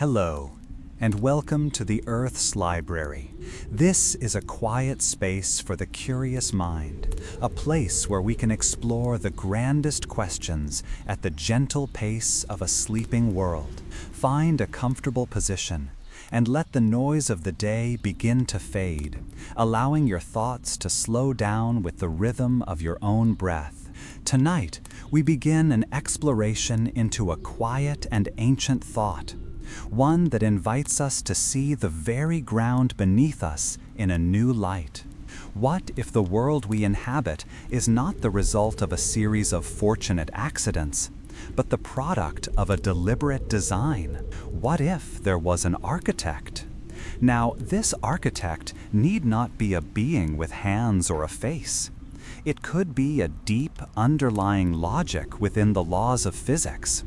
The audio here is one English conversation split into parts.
Hello, and welcome to the Earth's Library. This is a quiet space for the curious mind, a place where we can explore the grandest questions at the gentle pace of a sleeping world. Find a comfortable position and let the noise of the day begin to fade, allowing your thoughts to slow down with the rhythm of your own breath. Tonight, we begin an exploration into a quiet and ancient thought, one that invites us to see the very ground beneath us in a new light. What if the world we inhabit is not the result of a series of fortunate accidents, but the product of a deliberate design? What if there was an architect? Now, this architect need not be a being with hands or a face. It could be a deep, underlying logic within the laws of physics,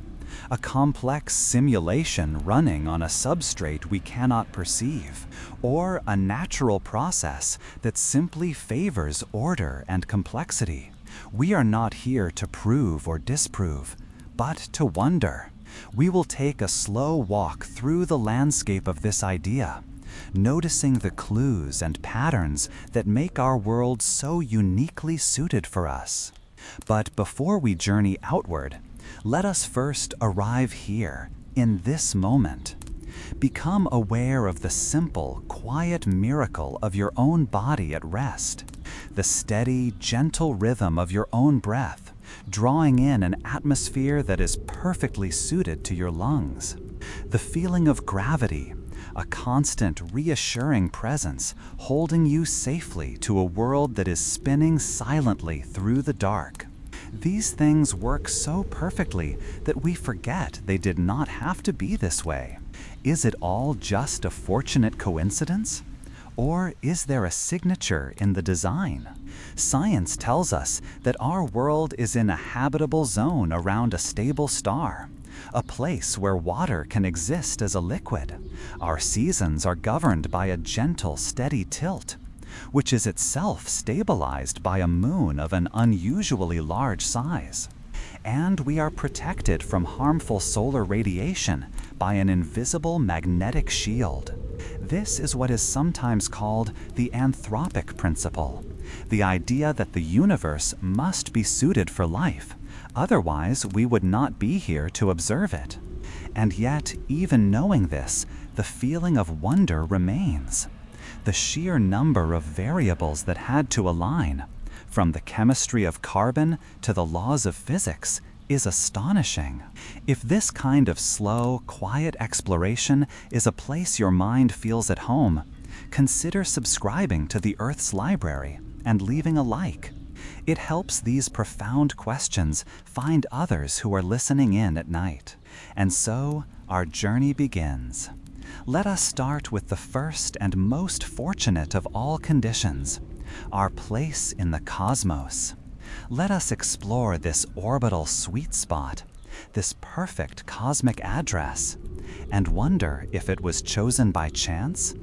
a complex simulation running on a substrate we cannot perceive, or a natural process that simply favors order and complexity. We are not here to prove or disprove, but to wonder. We will take a slow walk through the landscape of this idea, noticing the clues and patterns that make our world so uniquely suited for us. But before we journey outward, let us first arrive here, in this moment. Become aware of the simple, quiet miracle of your own body at rest, the steady, gentle rhythm of your own breath, drawing in an atmosphere that is perfectly suited to your lungs. The feeling of gravity, a constant, reassuring presence holding you safely to a world that is spinning silently through the dark. These things work so perfectly that we forget they did not have to be this way. Is it all just a fortunate coincidence? Or is there a signature in the design? Science tells us that our world is in a habitable zone around a stable star, a place where water can exist as a liquid. Our seasons are governed by a gentle, steady tilt, which is itself stabilized by a moon of an unusually large size. And we are protected from harmful solar radiation by an invisible magnetic shield. This is what is sometimes called the anthropic principle, the idea that the universe must be suited for life, otherwise we would not be here to observe it. And yet, even knowing this, the feeling of wonder remains. The sheer number of variables that had to align, from the chemistry of carbon to the laws of physics, is astonishing. If this kind of slow, quiet exploration is a place your mind feels at home, consider subscribing to the Earth's Library and leaving a like. It helps these profound questions find others who are listening in at night. And so, our journey begins. Let us start with the first and most fortunate of all conditions, our place in the cosmos. Let us explore this orbital sweet spot, this perfect cosmic address, and wonder if it was chosen by chance,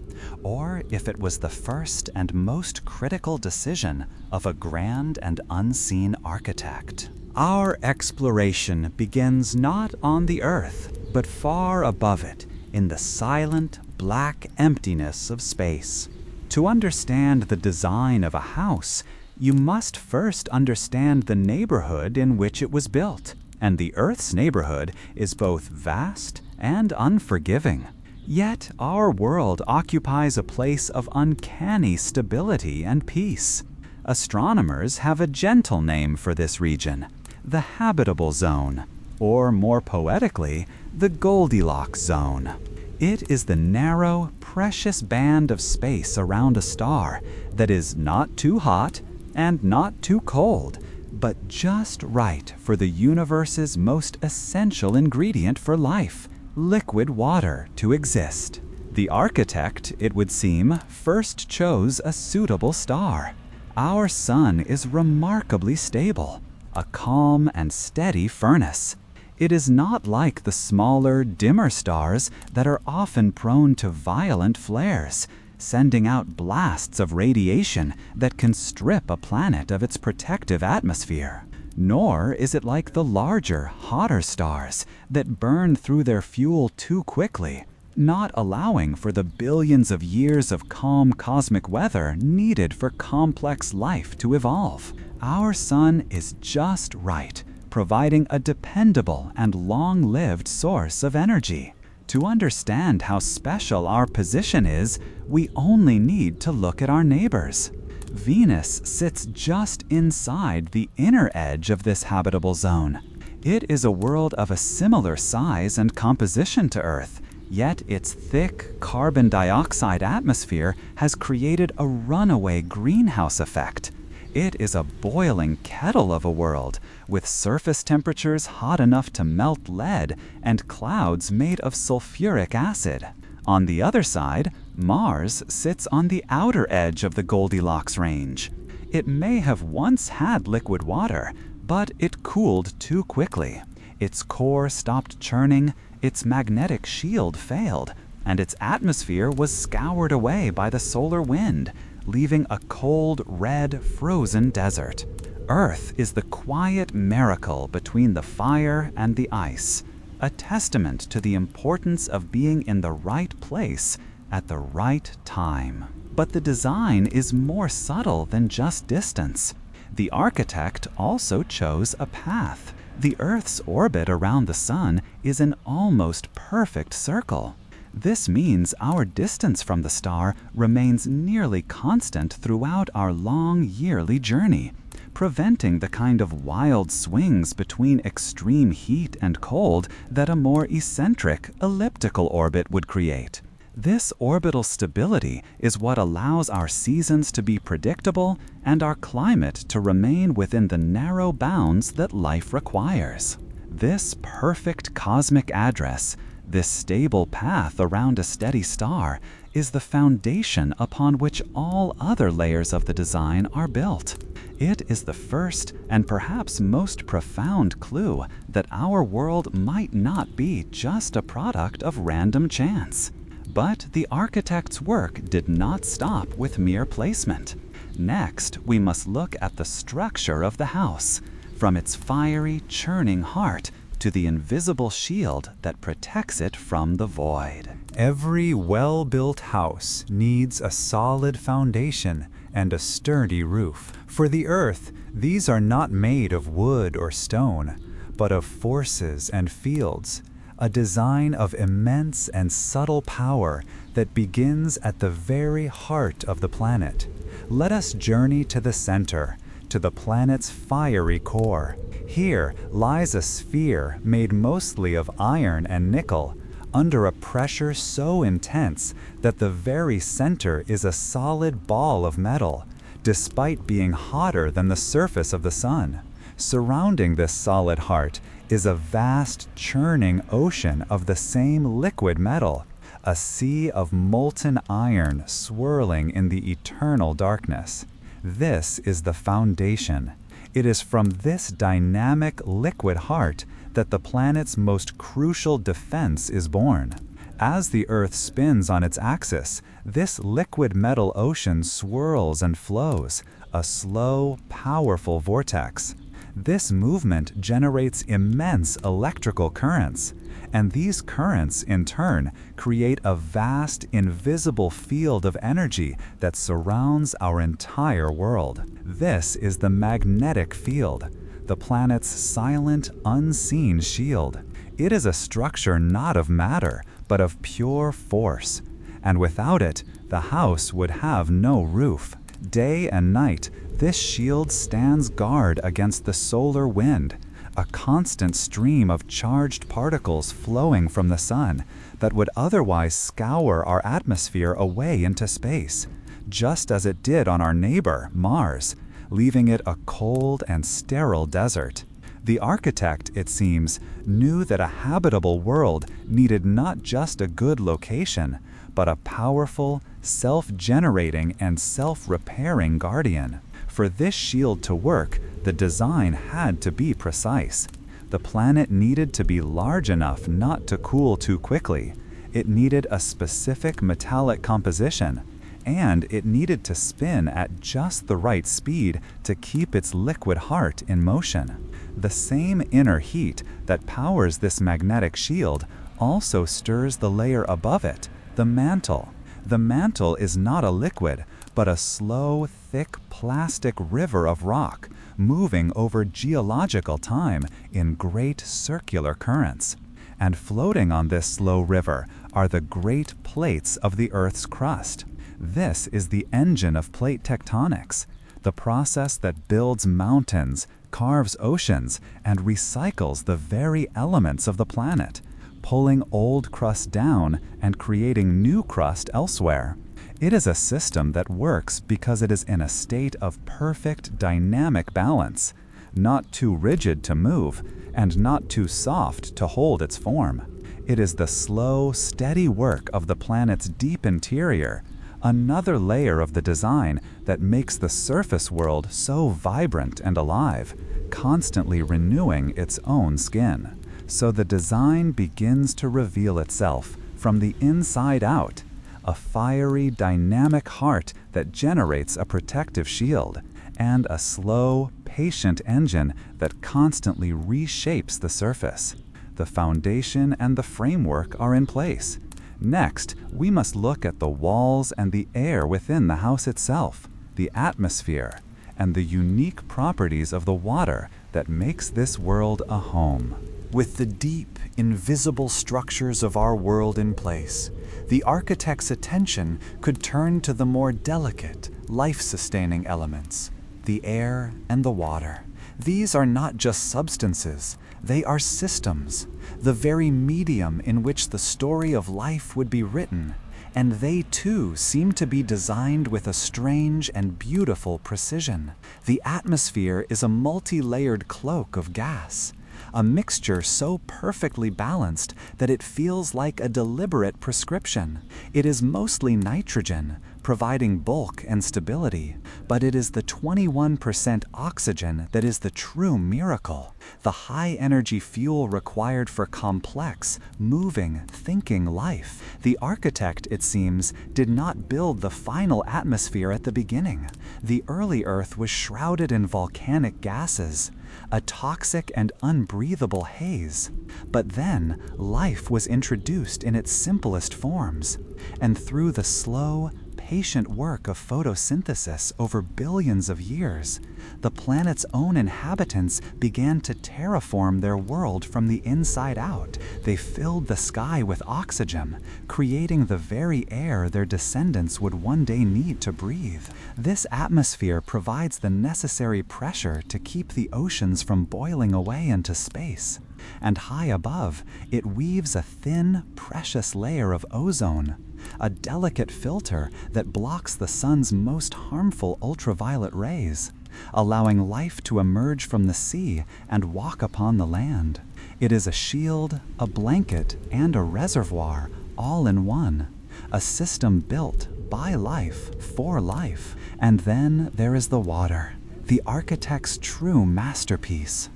or if it was the first and most critical decision of a grand and unseen architect. Our exploration begins not on the Earth, but far above it, in the silent, black emptiness of space. To understand the design of a house, you must first understand the neighborhood in which it was built, and the Earth's neighborhood is both vast and unforgiving. Yet our world occupies a place of uncanny stability and peace. Astronomers have a gentle name for this region, the habitable zone, or more poetically, the Goldilocks zone. It is the narrow, precious band of space around a star that is not too hot and not too cold, but just right for the universe's most essential ingredient for life, liquid water, to exist. The architect, it would seem, first chose a suitable star. Our sun is remarkably stable, a calm and steady furnace. It is not like the smaller, dimmer stars that are often prone to violent flares, sending out blasts of radiation that can strip a planet of its protective atmosphere. Nor is it like the larger, hotter stars that burn through their fuel too quickly, not allowing for the billions of years of calm cosmic weather needed for complex life to evolve. Our sun is just right, providing a dependable and long-lived source of energy. To understand how special our position is, we only need to look at our neighbors. Venus sits just inside the inner edge of this habitable zone. It is a world of a similar size and composition to Earth, yet its thick carbon dioxide atmosphere has created a runaway greenhouse effect. It is a boiling kettle of a world, with surface temperatures hot enough to melt lead and clouds made of sulfuric acid. On the other side, Mars sits on the outer edge of the Goldilocks range. It may have once had liquid water, but it cooled too quickly. Its core stopped churning, its magnetic shield failed, and its atmosphere was scoured away by the solar wind, leaving a cold, red, frozen desert. Earth is the quiet miracle between the fire and the ice, a testament to the importance of being in the right place at the right time. But the design is more subtle than just distance. The architect also chose a path. The Earth's orbit around the Sun is an almost perfect circle. This means our distance from the star remains nearly constant throughout our long yearly journey, preventing the kind of wild swings between extreme heat and cold that a more eccentric, elliptical orbit would create. This orbital stability is what allows our seasons to be predictable and our climate to remain within the narrow bounds that life requires. This perfect cosmic address, this stable path around a steady star, is the foundation upon which all other layers of the design are built. It is the first and perhaps most profound clue that our world might not be just a product of random chance. But the architect's work did not stop with mere placement. Next, we must look at the structure of the house, from its fiery, churning heart to the invisible shield that protects it from the void. Every well-built house needs a solid foundation and a sturdy roof. For the Earth, these are not made of wood or stone, but of forces and fields, a design of immense and subtle power that begins at the very heart of the planet. Let us journey to the center, to the planet's fiery core. Here lies a sphere made mostly of iron and nickel, under a pressure so intense that the very center is a solid ball of metal, despite being hotter than the surface of the sun. Surrounding this solid heart is a vast, churning ocean of the same liquid metal, a sea of molten iron swirling in the eternal darkness. This is the foundation. It is from this dynamic liquid heart that the planet's most crucial defense is born. As the Earth spins on its axis, this liquid metal ocean swirls and flows, a slow, powerful vortex. This movement generates immense electrical currents, and these currents, in turn, create a vast, invisible field of energy that surrounds our entire world. This is the magnetic field, the planet's silent, unseen shield. It is a structure not of matter, but of pure force, and without it, the house would have no roof. Day and night, this shield stands guard against the solar wind, a constant stream of charged particles flowing from the sun that would otherwise scour our atmosphere away into space, just as it did on our neighbor, Mars, leaving it a cold and sterile desert. The architect, it seems, knew that a habitable world needed not just a good location, but a powerful, self-generating and self-repairing guardian. For this shield to work, the design had to be precise. The planet needed to be large enough not to cool too quickly. It needed a specific metallic composition, and it needed to spin at just the right speed to keep its liquid heart in motion. The same inner heat that powers this magnetic shield also stirs the layer above it, the mantle. The mantle is not a liquid, but a slow, thick plastic river of rock, moving over geological time in great circular currents. And floating on this slow river are the great plates of the Earth's crust. This is the engine of plate tectonics, the process that builds mountains, carves oceans, and recycles the very elements of the planet, pulling old crust down and creating new crust elsewhere. It is a system that works because it is in a state of perfect dynamic balance, not too rigid to move and not too soft to hold its form. It is the slow, steady work of the planet's deep interior, another layer of the design that makes the surface world so vibrant and alive, constantly renewing its own skin. So the design begins to reveal itself from the inside out, a fiery, dynamic heart that generates a protective shield, and a slow, patient engine that constantly reshapes the surface. The foundation and the framework are in place. Next, we must look at the walls and the air within the house itself, the atmosphere, and the unique properties of the water that makes this world a home. With the deep, invisible structures of our world in place, the architect's attention could turn to the more delicate, life-sustaining elements, the air and the water. These are not just substances, they are systems, the very medium in which the story of life would be written, and they too seem to be designed with a strange and beautiful precision. The atmosphere is a multi-layered cloak of gas, a mixture so perfectly balanced that it feels like a deliberate prescription. It is mostly nitrogen, providing bulk and stability, but it is the 21% oxygen that is the true miracle, the high-energy fuel required for complex, moving, thinking life. The architect, it seems, did not build the final atmosphere at the beginning. The early Earth was shrouded in volcanic gases, a toxic and unbreathable haze. But then, life was introduced in its simplest forms, and through the slow, patient work of photosynthesis over billions of years, the planet's own inhabitants began to terraform their world from the inside out. They filled the sky with oxygen, creating the very air their descendants would one day need to breathe. This atmosphere provides the necessary pressure to keep the oceans from boiling away into space. And high above, it weaves a thin, precious layer of ozone, a delicate filter that blocks the sun's most harmful ultraviolet rays, allowing life to emerge from the sea and walk upon the land. It is a shield, a blanket, and a reservoir, all in one, a system built by life, for life. And then there is the water, the architect's true masterpiece.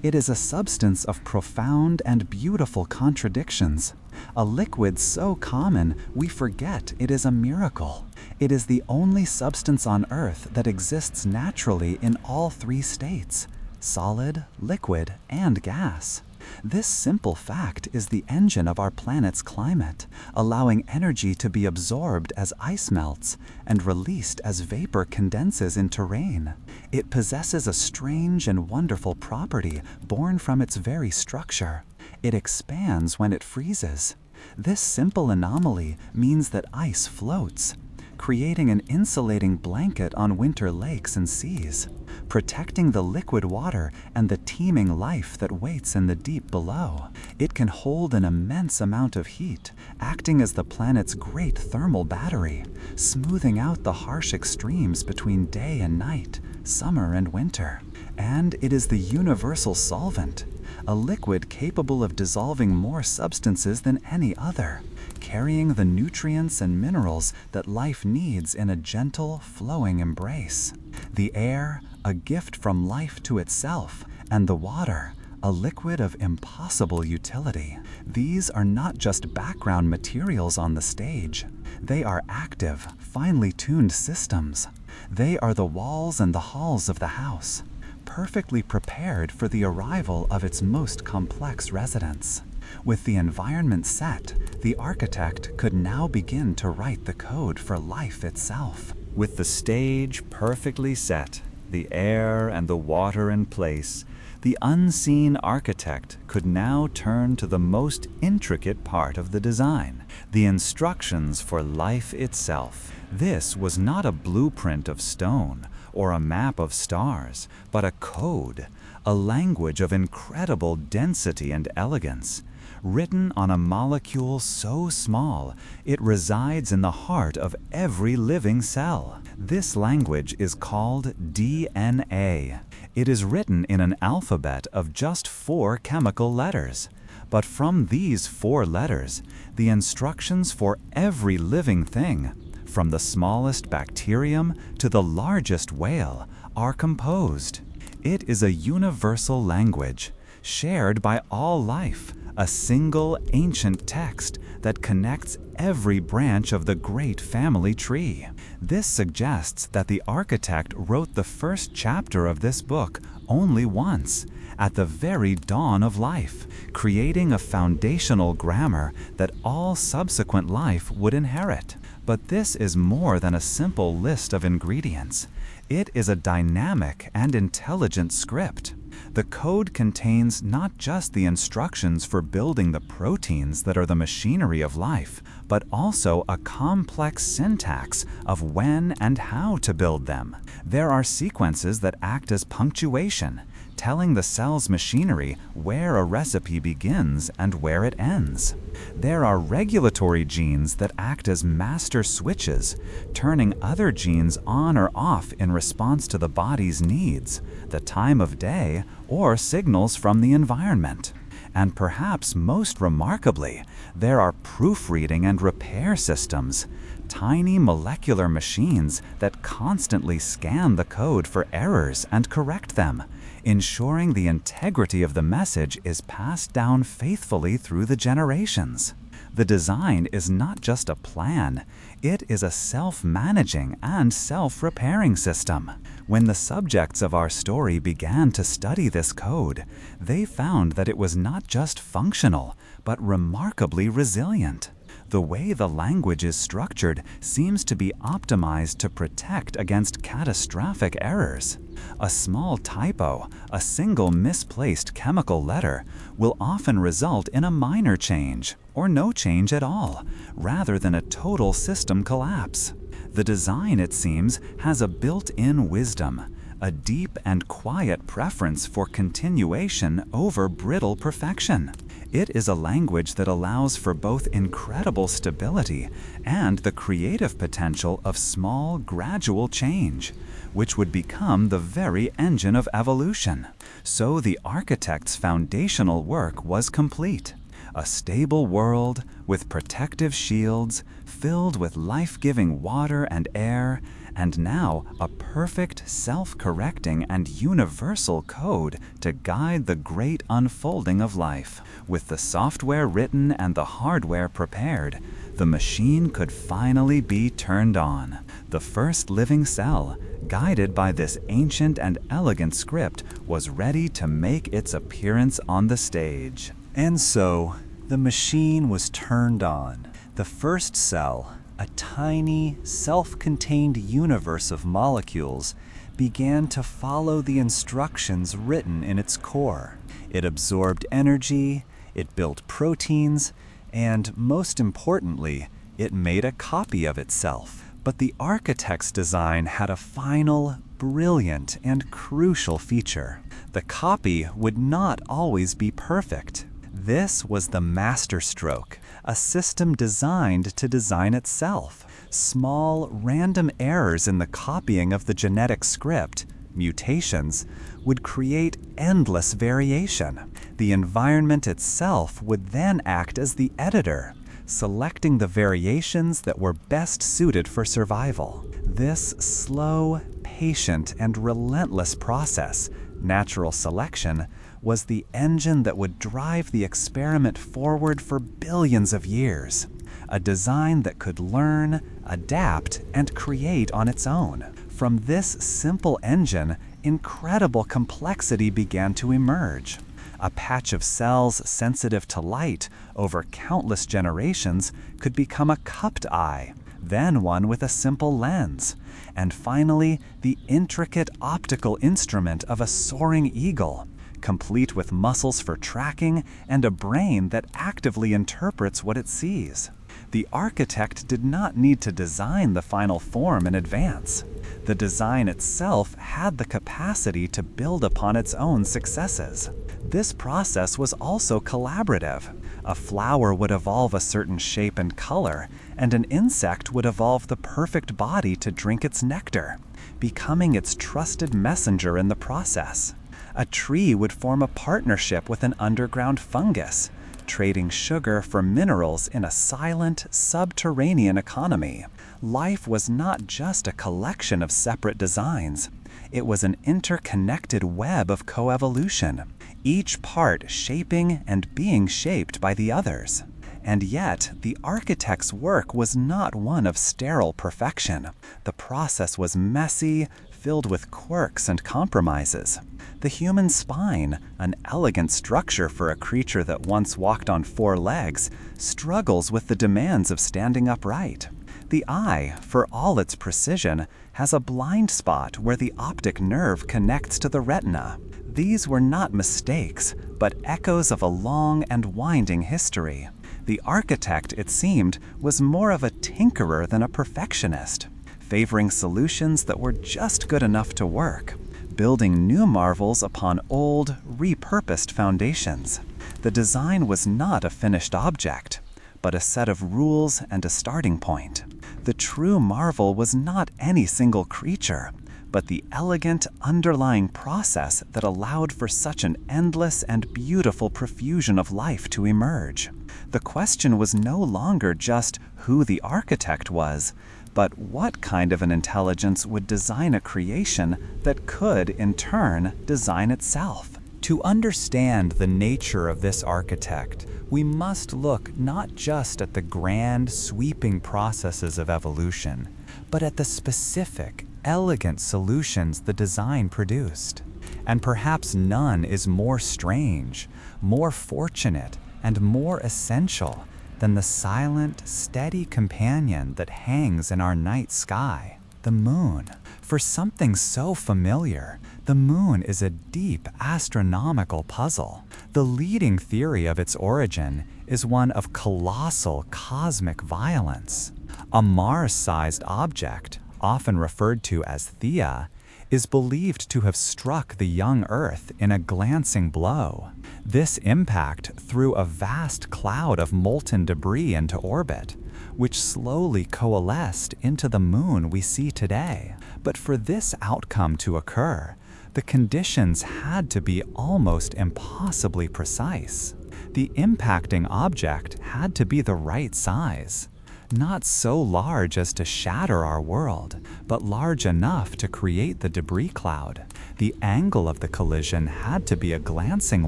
It is a substance of profound and beautiful contradictions, a liquid so common we forget it is a miracle. It is the only substance on Earth that exists naturally in all three states: solid, liquid, and gas. This simple fact is the engine of our planet's climate, allowing energy to be absorbed as ice melts and released as vapor condenses into rain. It possesses a strange and wonderful property born from its very structure. It expands when it freezes. This simple anomaly means that ice floats, creating an insulating blanket on winter lakes and seas, protecting the liquid water and the teeming life that waits in the deep below. It can hold an immense amount of heat, acting as the planet's great thermal battery, smoothing out the harsh extremes between day and night, summer and winter. And it is the universal solvent, a liquid capable of dissolving more substances than any other, carrying the nutrients and minerals that life needs in a gentle, flowing embrace. The air, a gift from life to itself, and the water, a liquid of impossible utility. These are not just background materials on the stage. They are active, finely tuned systems. They are the walls and the halls of the house, perfectly prepared for the arrival of its most complex residents. With the environment set, the architect could now begin to write the code for life itself. With the stage perfectly set, the air and the water in place, the unseen architect could now turn to the most intricate part of the design, the instructions for life itself. This was not a blueprint of stone or a map of stars, but a code, a language of incredible density and elegance, written on a molecule so small it resides in the heart of every living cell. This language is called DNA. It is written in an alphabet of just 4 chemical letters. But from these 4 letters, the instructions for every living thing, from the smallest bacterium to the largest whale, are composed. It is a universal language, shared by all life, a single ancient text that connects every branch of the great family tree. This suggests that the architect wrote the first chapter of this book only once, at the very dawn of life, creating a foundational grammar that all subsequent life would inherit. But this is more than a simple list of ingredients. It is a dynamic and intelligent script. The code contains not just the instructions for building the proteins that are the machinery of life, but also a complex syntax of when and how to build them. There are sequences that act as punctuation, telling the cell's machinery where a recipe begins and where it ends. There are regulatory genes that act as master switches, turning other genes on or off in response to the body's needs, the time of day, or signals from the environment. And perhaps most remarkably, there are proofreading and repair systems, tiny molecular machines that constantly scan the code for errors and correct them, ensuring the integrity of the message is passed down faithfully through the generations. The design is not just a plan, it is a self-managing and self-repairing system. When the subjects of our story began to study this code, they found that it was not just functional, but remarkably resilient. The way the language is structured seems to be optimized to protect against catastrophic errors. A small typo, a single misplaced chemical letter, will often result in a minor change, or no change at all, rather than a total system collapse. The design, it seems, has a built-in wisdom, a deep and quiet preference for continuation over brittle perfection. It is a language that allows for both incredible stability and the creative potential of small, gradual change, which would become the very engine of evolution. So the architect's foundational work was complete. A stable world with protective shields, filled with life-giving water and air, and now a perfect, self-correcting and universal code to guide the great unfolding of life. With the software written and the hardware prepared, the machine could finally be turned on. The first living cell, guided by this ancient and elegant script, was ready to make its appearance on the stage. And so, the machine was turned on. The first cell, a tiny, self-contained universe of molecules, began to follow the instructions written in its core. It absorbed energy, it built proteins, and most importantly, it made a copy of itself. But the architect's design had a final, brilliant, and crucial feature. The copy would not always be perfect. This was the masterstroke, a system designed to design itself. Small, random errors in the copying of the genetic script, mutations, would create endless variation. The environment itself would then act as the editor, selecting the variations that were best suited for survival. This slow, patient, and relentless process, natural selection, was the engine that would drive the experiment forward for billions of years. A design that could learn, adapt, and create on its own. From this simple engine, incredible complexity began to emerge. A patch of cells sensitive to light over countless generations could become a cupped eye, then one with a simple lens, and finally the intricate optical instrument of a soaring eagle, complete with muscles for tracking and a brain that actively interprets what it sees. The architect did not need to design the final form in advance. The design itself had the capacity to build upon its own successes. This process was also collaborative. A flower would evolve a certain shape and color, and an insect would evolve the perfect body to drink its nectar, becoming its trusted messenger in the process. A tree would form a partnership with an underground fungus, trading sugar for minerals in a silent, subterranean economy. Life was not just a collection of separate designs. It was an interconnected web of coevolution, each part shaping and being shaped by the others. And yet, the architect's work was not one of sterile perfection. The process was messy, filled with quirks and compromises. The human spine, an elegant structure for a creature that once walked on 4 legs, struggles with the demands of standing upright. The eye, for all its precision, has a blind spot where the optic nerve connects to the retina. These were not mistakes, but echoes of a long and winding history. The architect, it seemed, was more of a tinkerer than a perfectionist, favoring solutions that were just good enough to work, building new marvels upon old, repurposed foundations. The design was not a finished object, but a set of rules and a starting point. The true marvel was not any single creature, but the elegant underlying process that allowed for such an endless and beautiful profusion of life to emerge. The question was no longer just who the architect was, but what kind of an intelligence would design a creation that could, in turn, design itself. To understand the nature of this architect, we must look not just at the grand, sweeping processes of evolution, but at the specific, elegant solutions the design produced. And perhaps none is more strange, more fortunate, and more essential than the silent, steady companion that hangs in our night sky, the moon. For something so familiar, the moon is a deep astronomical puzzle. The leading theory of its origin is one of colossal cosmic violence. A Mars-sized object, often referred to as Theia, is believed to have struck the young Earth in a glancing blow. This impact threw a vast cloud of molten debris into orbit, which slowly coalesced into the moon we see today. But for this outcome to occur, the conditions had to be almost impossibly precise. The impacting object had to be the right size. Not so large as to shatter our world, but large enough to create the debris cloud. The angle of the collision had to be a glancing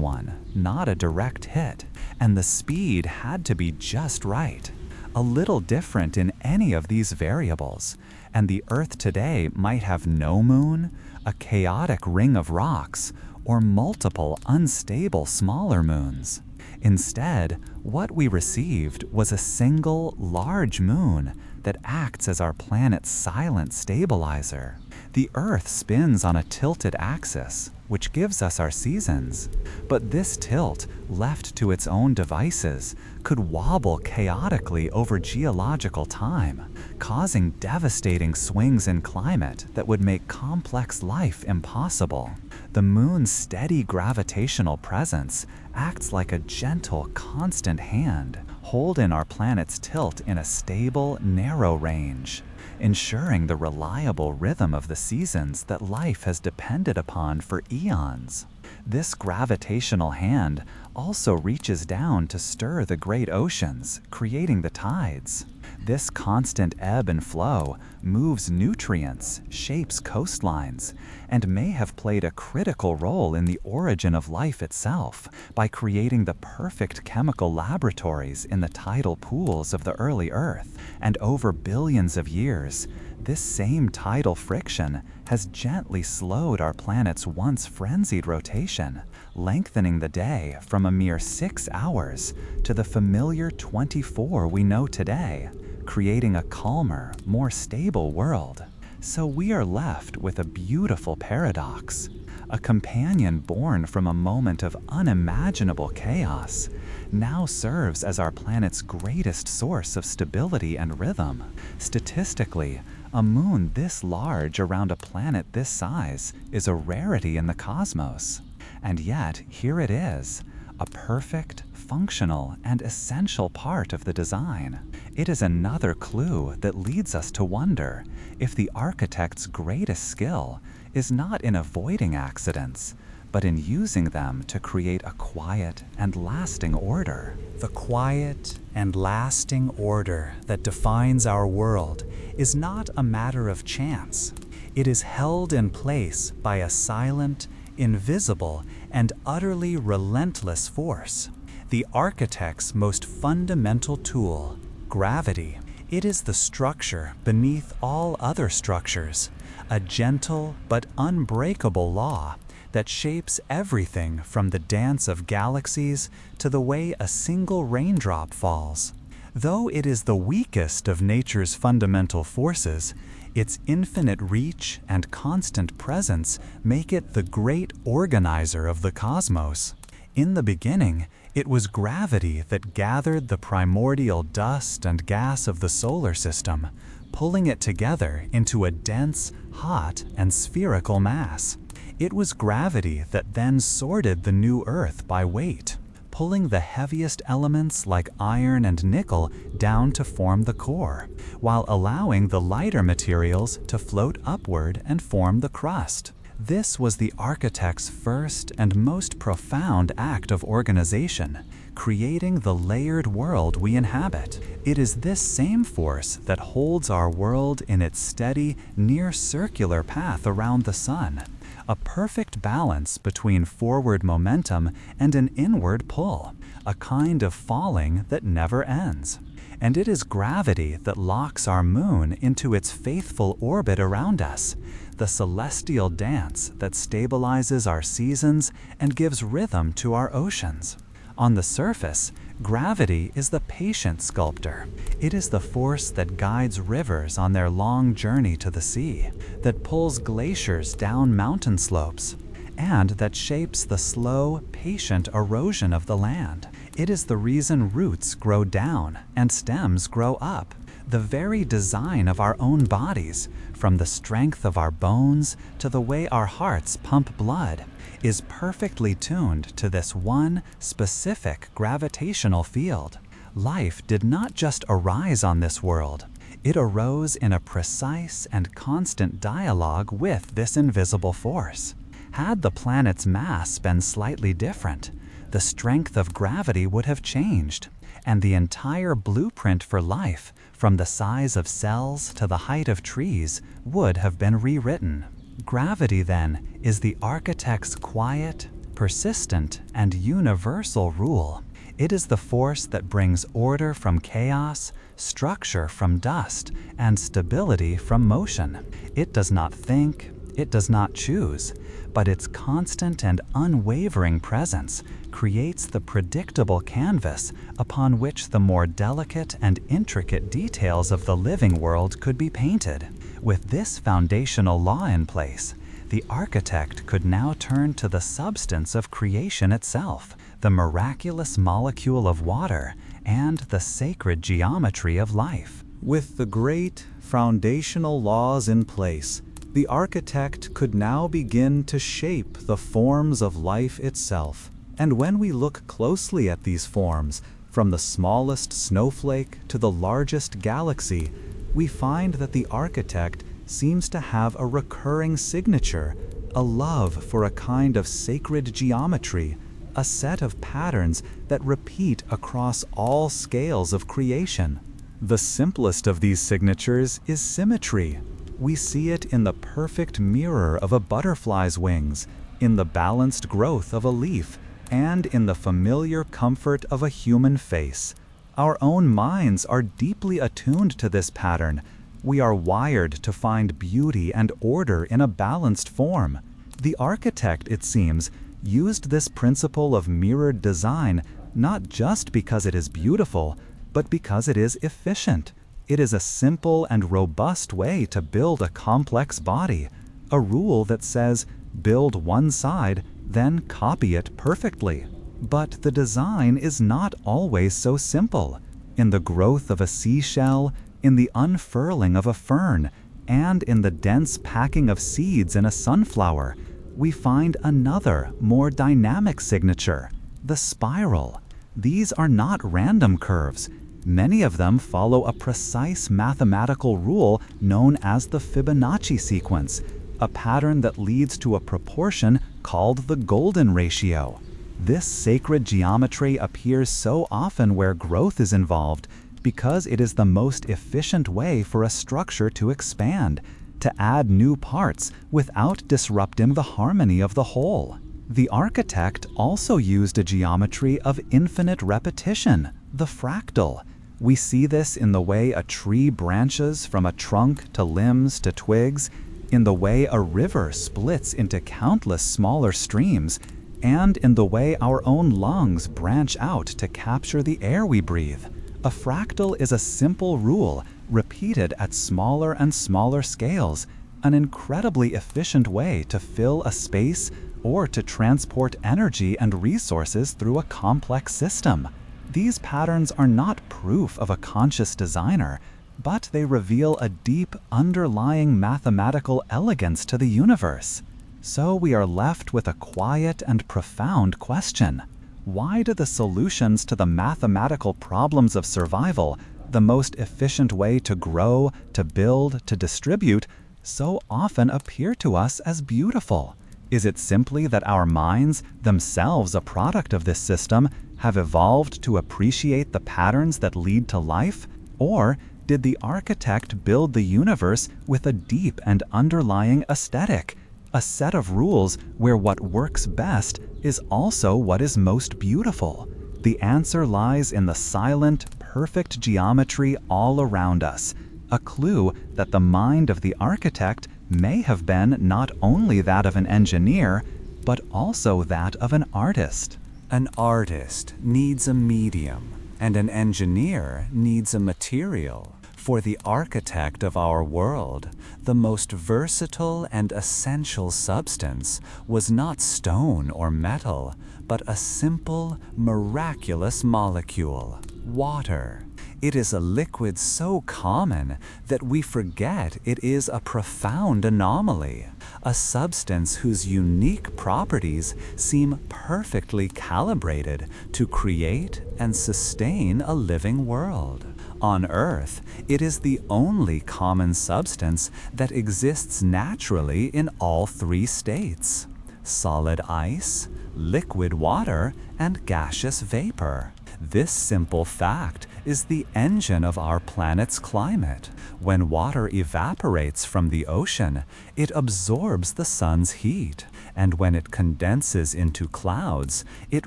one, not a direct hit, and the speed had to be just right. A little different in any of these variables, and the Earth today might have no moon, a chaotic ring of rocks, or multiple unstable smaller moons. Instead, what we received was a single, large moon that acts as our planet's silent stabilizer. The Earth spins on a tilted axis, which gives us our seasons. But this tilt, left to its own devices, could wobble chaotically over geological time, causing devastating swings in climate that would make complex life impossible. The moon's steady gravitational presence acts like a gentle, constant hand, holding our planet's tilt in a stable, narrow range, ensuring the reliable rhythm of the seasons that life has depended upon for eons. This gravitational hand also reaches down to stir the great oceans, creating the tides. This constant ebb and flow moves nutrients, shapes coastlines, and may have played a critical role in the origin of life itself by creating the perfect chemical laboratories in the tidal pools of the early Earth. And over billions of years, This same tidal friction has gently slowed our planet's once frenzied rotation, lengthening the day from a mere 6 hours to the familiar 24 we know today, creating a calmer, more stable world. So we are left with a beautiful paradox. A companion born from a moment of unimaginable chaos now serves as our planet's greatest source of stability and rhythm. Statistically, a moon this large around a planet this size is a rarity in the cosmos. And yet, here it is, a perfect, functional, and essential part of the design. It is another clue that leads us to wonder if the architect's greatest skill is not in avoiding accidents, but in using them to create a quiet and lasting order. The quiet and lasting order that defines our world is not a matter of chance. It is held in place by a silent, invisible, and utterly relentless force. The architect's most fundamental tool, gravity. It is the structure beneath all other structures, a gentle but unbreakable law that shapes everything from the dance of galaxies to the way a single raindrop falls. Though it is the weakest of nature's fundamental forces, its infinite reach and constant presence make it the great organizer of the cosmos. In the beginning, it was gravity that gathered the primordial dust and gas of the solar system, pulling it together into a dense, hot, and spherical mass. It was gravity that then sorted the new Earth by weight, pulling the heaviest elements like iron and nickel down to form the core, while allowing the lighter materials to float upward and form the crust. This was the architect's first and most profound act of organization, creating the layered world we inhabit. It is this same force that holds our world in its steady, near-circular path around the sun, a perfect balance between forward momentum and an inward pull, a kind of falling that never ends. And it is gravity that locks our moon into its faithful orbit around us, the celestial dance that stabilizes our seasons and gives rhythm to our oceans. On the surface, gravity is the patient sculptor. It is the force that guides rivers on their long journey to the sea, that pulls glaciers down mountain slopes, and that shapes the slow, patient erosion of the land. It is the reason roots grow down and stems grow up. The very design of our own bodies, from the strength of our bones to the way our hearts pump blood, is perfectly tuned to this one specific gravitational field. Life did not just arise on this world. It arose in a precise and constant dialogue with this invisible force. Had the planet's mass been slightly different, the strength of gravity would have changed, and the entire blueprint for life, from the size of cells to the height of trees, would have been rewritten. Gravity, then, is the architect's quiet, persistent, and universal rule. It is the force that brings order from chaos, structure from dust, and stability from motion. It does not think, it does not choose, but its constant and unwavering presence creates the predictable canvas upon which the more delicate and intricate details of the living world could be painted. With this foundational law in place, the architect could now turn to the substance of creation itself, the miraculous molecule of water, and the sacred geometry of life. With the great foundational laws in place, the architect could now begin to shape the forms of life itself. And when we look closely at these forms, from the smallest snowflake to the largest galaxy, we find that the architect seems to have a recurring signature, a love for a kind of sacred geometry, a set of patterns that repeat across all scales of creation. The simplest of these signatures is symmetry. We see it in the perfect mirror of a butterfly's wings, in the balanced growth of a leaf, and in the familiar comfort of a human face. Our own minds are deeply attuned to this pattern, We are wired to find beauty and order in a balanced form. The architect, it seems, used this principle of mirrored design not just because it is beautiful, but because it is efficient. It is a simple and robust way to build a complex body, a rule that says, build one side, then copy it perfectly. But the design is not always so simple. In the growth of a seashell, in the unfurling of a fern, and in the dense packing of seeds in a sunflower, we find another, more dynamic signature, the spiral. These are not random curves. Many of them follow a precise mathematical rule known as the Fibonacci sequence, a pattern that leads to a proportion called the golden ratio. This sacred geometry appears so often where growth is involved because it is the most efficient way for a structure to expand, to add new parts without disrupting the harmony of the whole. The architect also used a geometry of infinite repetition, the fractal. We see this in the way a tree branches from a trunk to limbs to twigs, in the way a river splits into countless smaller streams, and in the way our own lungs branch out to capture the air we breathe. A fractal is a simple rule, repeated at smaller and smaller scales, an incredibly efficient way to fill a space or to transport energy and resources through a complex system. These patterns are not proof of a conscious designer, but they reveal a deep, underlying mathematical elegance to the universe. So we are left with a quiet and profound question. Why do the solutions to the mathematical problems of survival, the most efficient way to grow, to build, to distribute, so often appear to us as beautiful? Is it simply that our minds, themselves a product of this system, have evolved to appreciate the patterns that lead to life? Or did the architect build the universe with a deep and underlying aesthetic, a set of rules where what works best is also what is most beautiful? The answer lies in the silent, perfect geometry all around us, a clue that the mind of the architect may have been not only that of an engineer, but also that of an artist. An artist needs a medium, and an engineer needs a material. For the architect of our world, the most versatile and essential substance was not stone or metal, but a simple, miraculous molecule, water. It is a liquid so common that we forget it is a profound anomaly, a substance whose unique properties seem perfectly calibrated to create and sustain a living world. On Earth, it is the only common substance that exists naturally in all three states: solid ice, liquid water, and gaseous vapor. This simple fact is the engine of our planet's climate. When water evaporates from the ocean, it absorbs the sun's heat, and when it condenses into clouds, it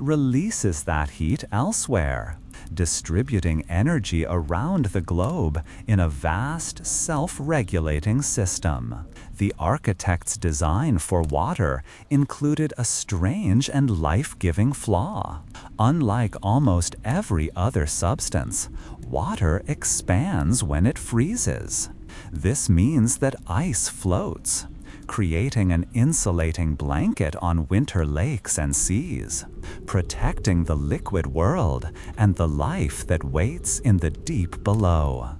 releases that heat elsewhere, distributing energy around the globe in a vast, self-regulating system. The architect's design for water included a strange and life-giving flaw. Unlike almost every other substance, water expands when it freezes. This means that ice floats, creating an insulating blanket on winter lakes and seas, protecting the liquid world and the life that waits in the deep below.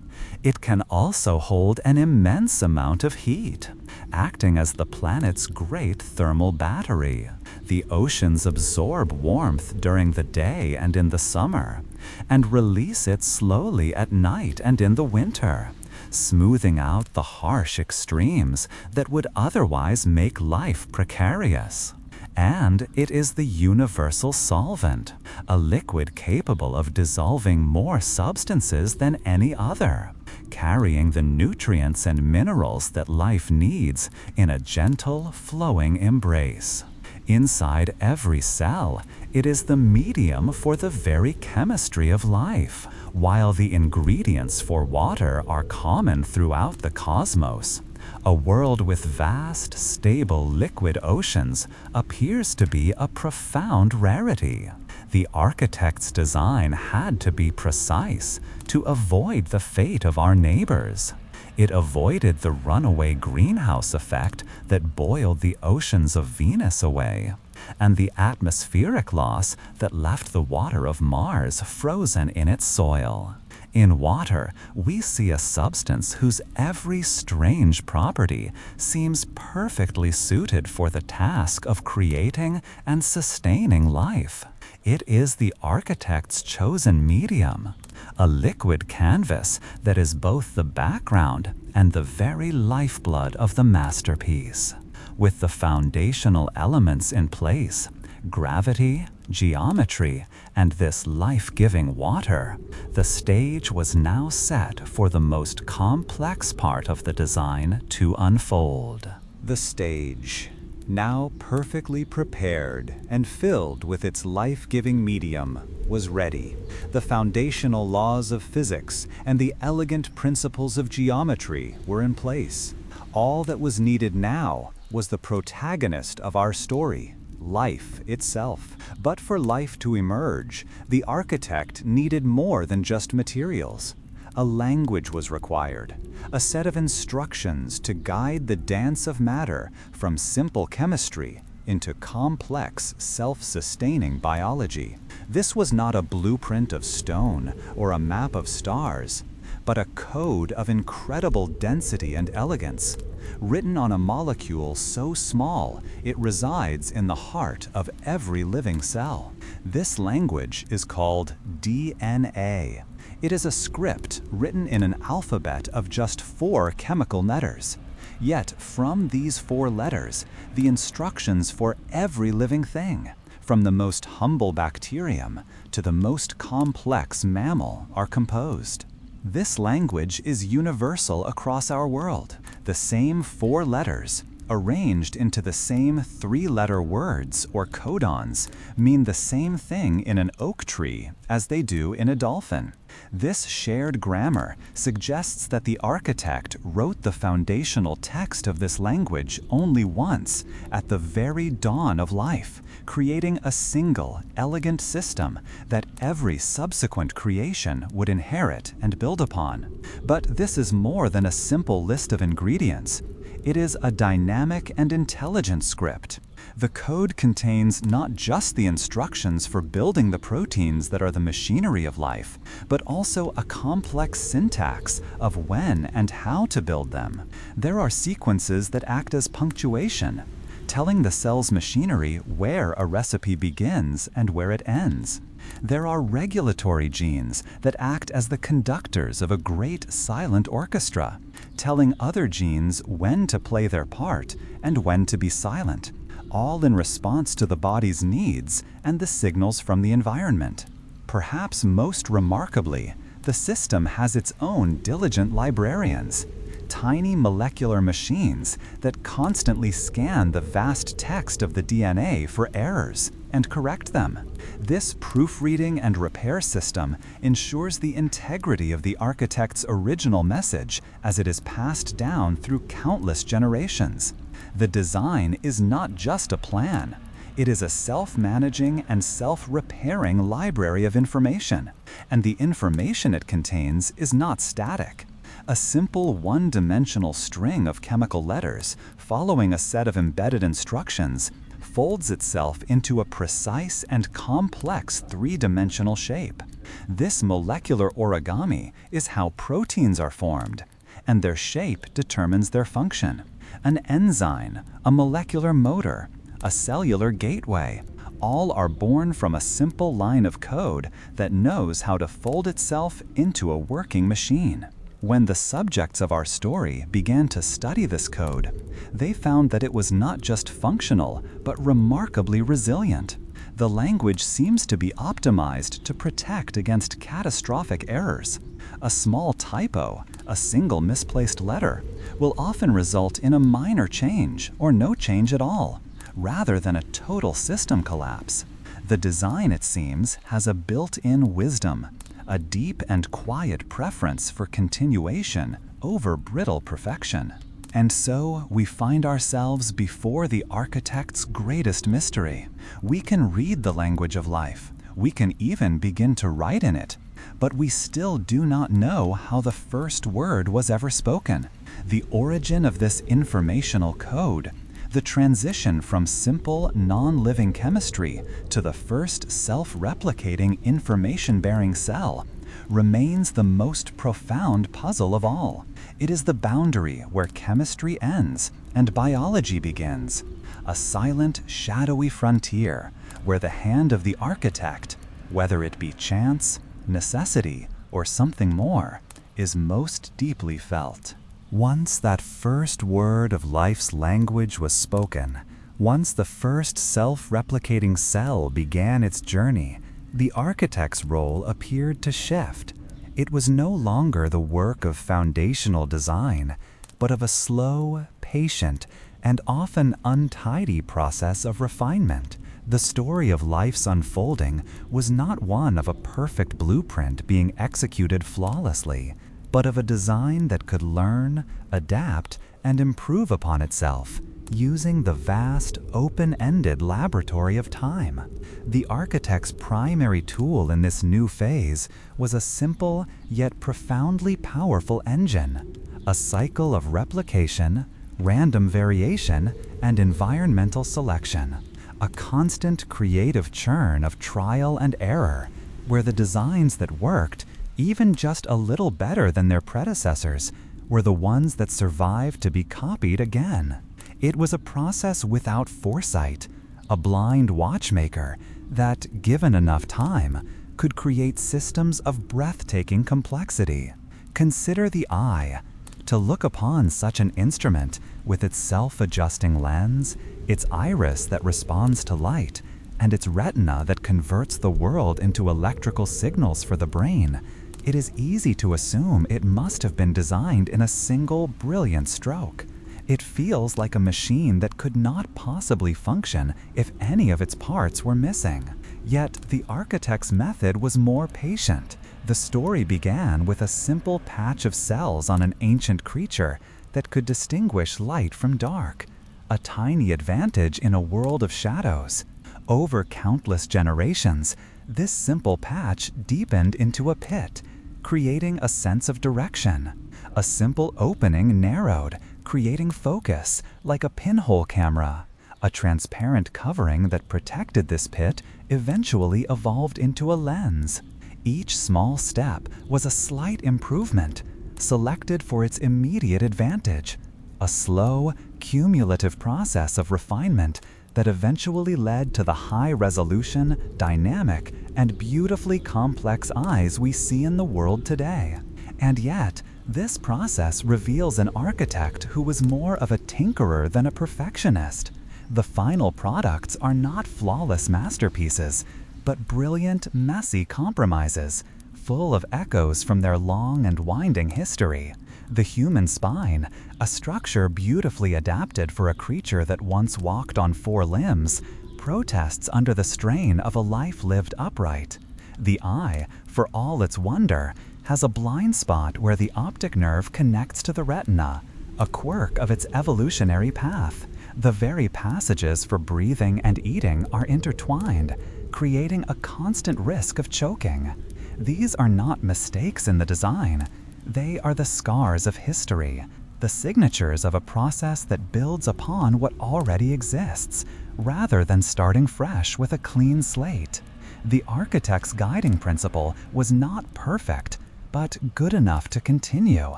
It can also hold an immense amount of heat, acting as the planet's great thermal battery. The oceans absorb warmth during the day and in the summer, and release it slowly at night and in the winter, smoothing out the harsh extremes that would otherwise make life precarious. And it is the universal solvent, a liquid capable of dissolving more substances than any other, carrying the nutrients and minerals that life needs in a gentle, flowing embrace. Inside every cell, it is the medium for the very chemistry of life. while the ingredients for water are common throughout the cosmos. A world with vast, stable liquid oceans appears to be a profound rarity. The architect's design had to be precise to avoid the fate of our neighbors. It avoided the runaway greenhouse effect that boiled the oceans of Venus away, and the atmospheric loss that left the water of Mars frozen in its soil. In water, we see a substance whose every strange property seems perfectly suited for the task of creating and sustaining life. It is the architect's chosen medium, a liquid canvas that is both the background and the very lifeblood of the masterpiece. With the foundational elements in place, gravity, geometry, and this life-giving water, the stage was now set for the most complex part of the design to unfold. The stage, now perfectly prepared and filled with its life-giving medium, was ready. The foundational laws of physics and the elegant principles of geometry were in place. All that was needed now was the protagonist of our story, life itself. But for life to emerge, the architect needed more than just materials. A language was required, a set of instructions to guide the dance of matter from simple chemistry into complex, self-sustaining biology. This was not a blueprint of stone or a map of stars, but a code of incredible density and elegance, written on a molecule so small it resides in the heart of every living cell. This language is called DNA. It is a script written in an alphabet of just 4 chemical letters. Yet from these 4 letters, the instructions for every living thing, from the most humble bacterium to the most complex mammal, are composed. This language is universal across our world. The same 4 letters, arranged into the same 3-letter words or codons, mean the same thing in an oak tree as they do in a dolphin. This shared grammar suggests that the architect wrote the foundational text of this language only once, at the very dawn of life, creating a single, elegant system that every subsequent creation would inherit and build upon. But this is more than a simple list of ingredients. It is a dynamic and intelligent script. The code contains not just the instructions for building the proteins that are the machinery of life, but also a complex syntax of when and how to build them. There are sequences that act as punctuation, telling the cell's machinery where a recipe begins and where it ends. There are regulatory genes that act as the conductors of a great silent orchestra, telling other genes when to play their part and when to be silent, all in response to the body's needs and the signals from the environment. Perhaps most remarkably, the system has its own diligent librarians, tiny molecular machines that constantly scan the vast text of the DNA for errors and correct them. This proofreading and repair system ensures the integrity of the architect's original message as it is passed down through countless generations. The design is not just a plan. It is a self-managing and self-repairing library of information, and the information it contains is not static. A simple one-dimensional string of chemical letters following a set of embedded instructions folds itself into a precise and complex 3-dimensional shape. This molecular origami is how proteins are formed, and their shape determines their function. An enzyme, a molecular motor, a cellular gateway, all are born from a simple line of code that knows how to fold itself into a working machine. When the subjects of our story began to study this code, they found that it was not just functional, but remarkably resilient. The language seems to be optimized to protect against catastrophic errors. A small typo, a single misplaced letter, will often result in a minor change or no change at all, rather than a total system collapse. The design, it seems, has a built-in wisdom, a deep and quiet preference for continuation over brittle perfection. And so we find ourselves before the architect's greatest mystery. We can read the language of life. We can even begin to write in it. But we still do not know how the first word was ever spoken, the origin of this informational code, the transition from simple, non-living chemistry to the first self-replicating information-bearing cell remains the most profound puzzle of all. It is the boundary where chemistry ends and biology begins, a silent, shadowy frontier where the hand of the architect, whether it be chance, necessity, or something more, is most deeply felt. Once that first word of life's language was spoken, once the first self-replicating cell began its journey, the architect's role appeared to shift. It was no longer the work of foundational design, but of a slow, patient, and often untidy process of refinement. The story of life's unfolding was not one of a perfect blueprint being executed flawlessly, but of a design that could learn, adapt, and improve upon itself, using the vast, open-ended laboratory of time. The architect's primary tool in this new phase was a simple yet profoundly powerful engine, a cycle of replication, random variation, and environmental selection, a constant creative churn of trial and error, where the designs that worked, even just a little better than their predecessors, were the ones that survived to be copied again. It was a process without foresight, a blind watchmaker that, given enough time, could create systems of breathtaking complexity. Consider the eye. To look upon such an instrument with its self-adjusting lens, its iris that responds to light, and its retina that converts the world into electrical signals for the brain, it is easy to assume it must have been designed in a single brilliant stroke. It feels like a machine that could not possibly function if any of its parts were missing. Yet the architect's method was more patient. The story began with a simple patch of cells on an ancient creature that could distinguish light from dark, a tiny advantage in a world of shadows. Over countless generations, this simple patch deepened into a pit, creating a sense of direction. A simple opening narrowed, creating focus, like a pinhole camera. A transparent covering that protected this pit eventually evolved into a lens. Each small step was a slight improvement, selected for its immediate advantage. A slow, cumulative process of refinement that eventually led to the high-resolution, dynamic, and beautifully complex eyes we see in the world today. And yet, this process reveals an architect who was more of a tinkerer than a perfectionist. The final products are not flawless masterpieces, but brilliant, messy compromises, full of echoes from their long and winding history. The human spine, a structure beautifully adapted for a creature that once walked on 4 limbs, protests under the strain of a life lived upright. The eye, for all its wonder, has a blind spot where the optic nerve connects to the retina, a quirk of its evolutionary path. The very passages for breathing and eating are intertwined, creating a constant risk of choking. These are not mistakes in the design. They are the scars of history, the signatures of a process that builds upon what already exists, rather than starting fresh with a clean slate. The architect's guiding principle was not perfect, but good enough to continue,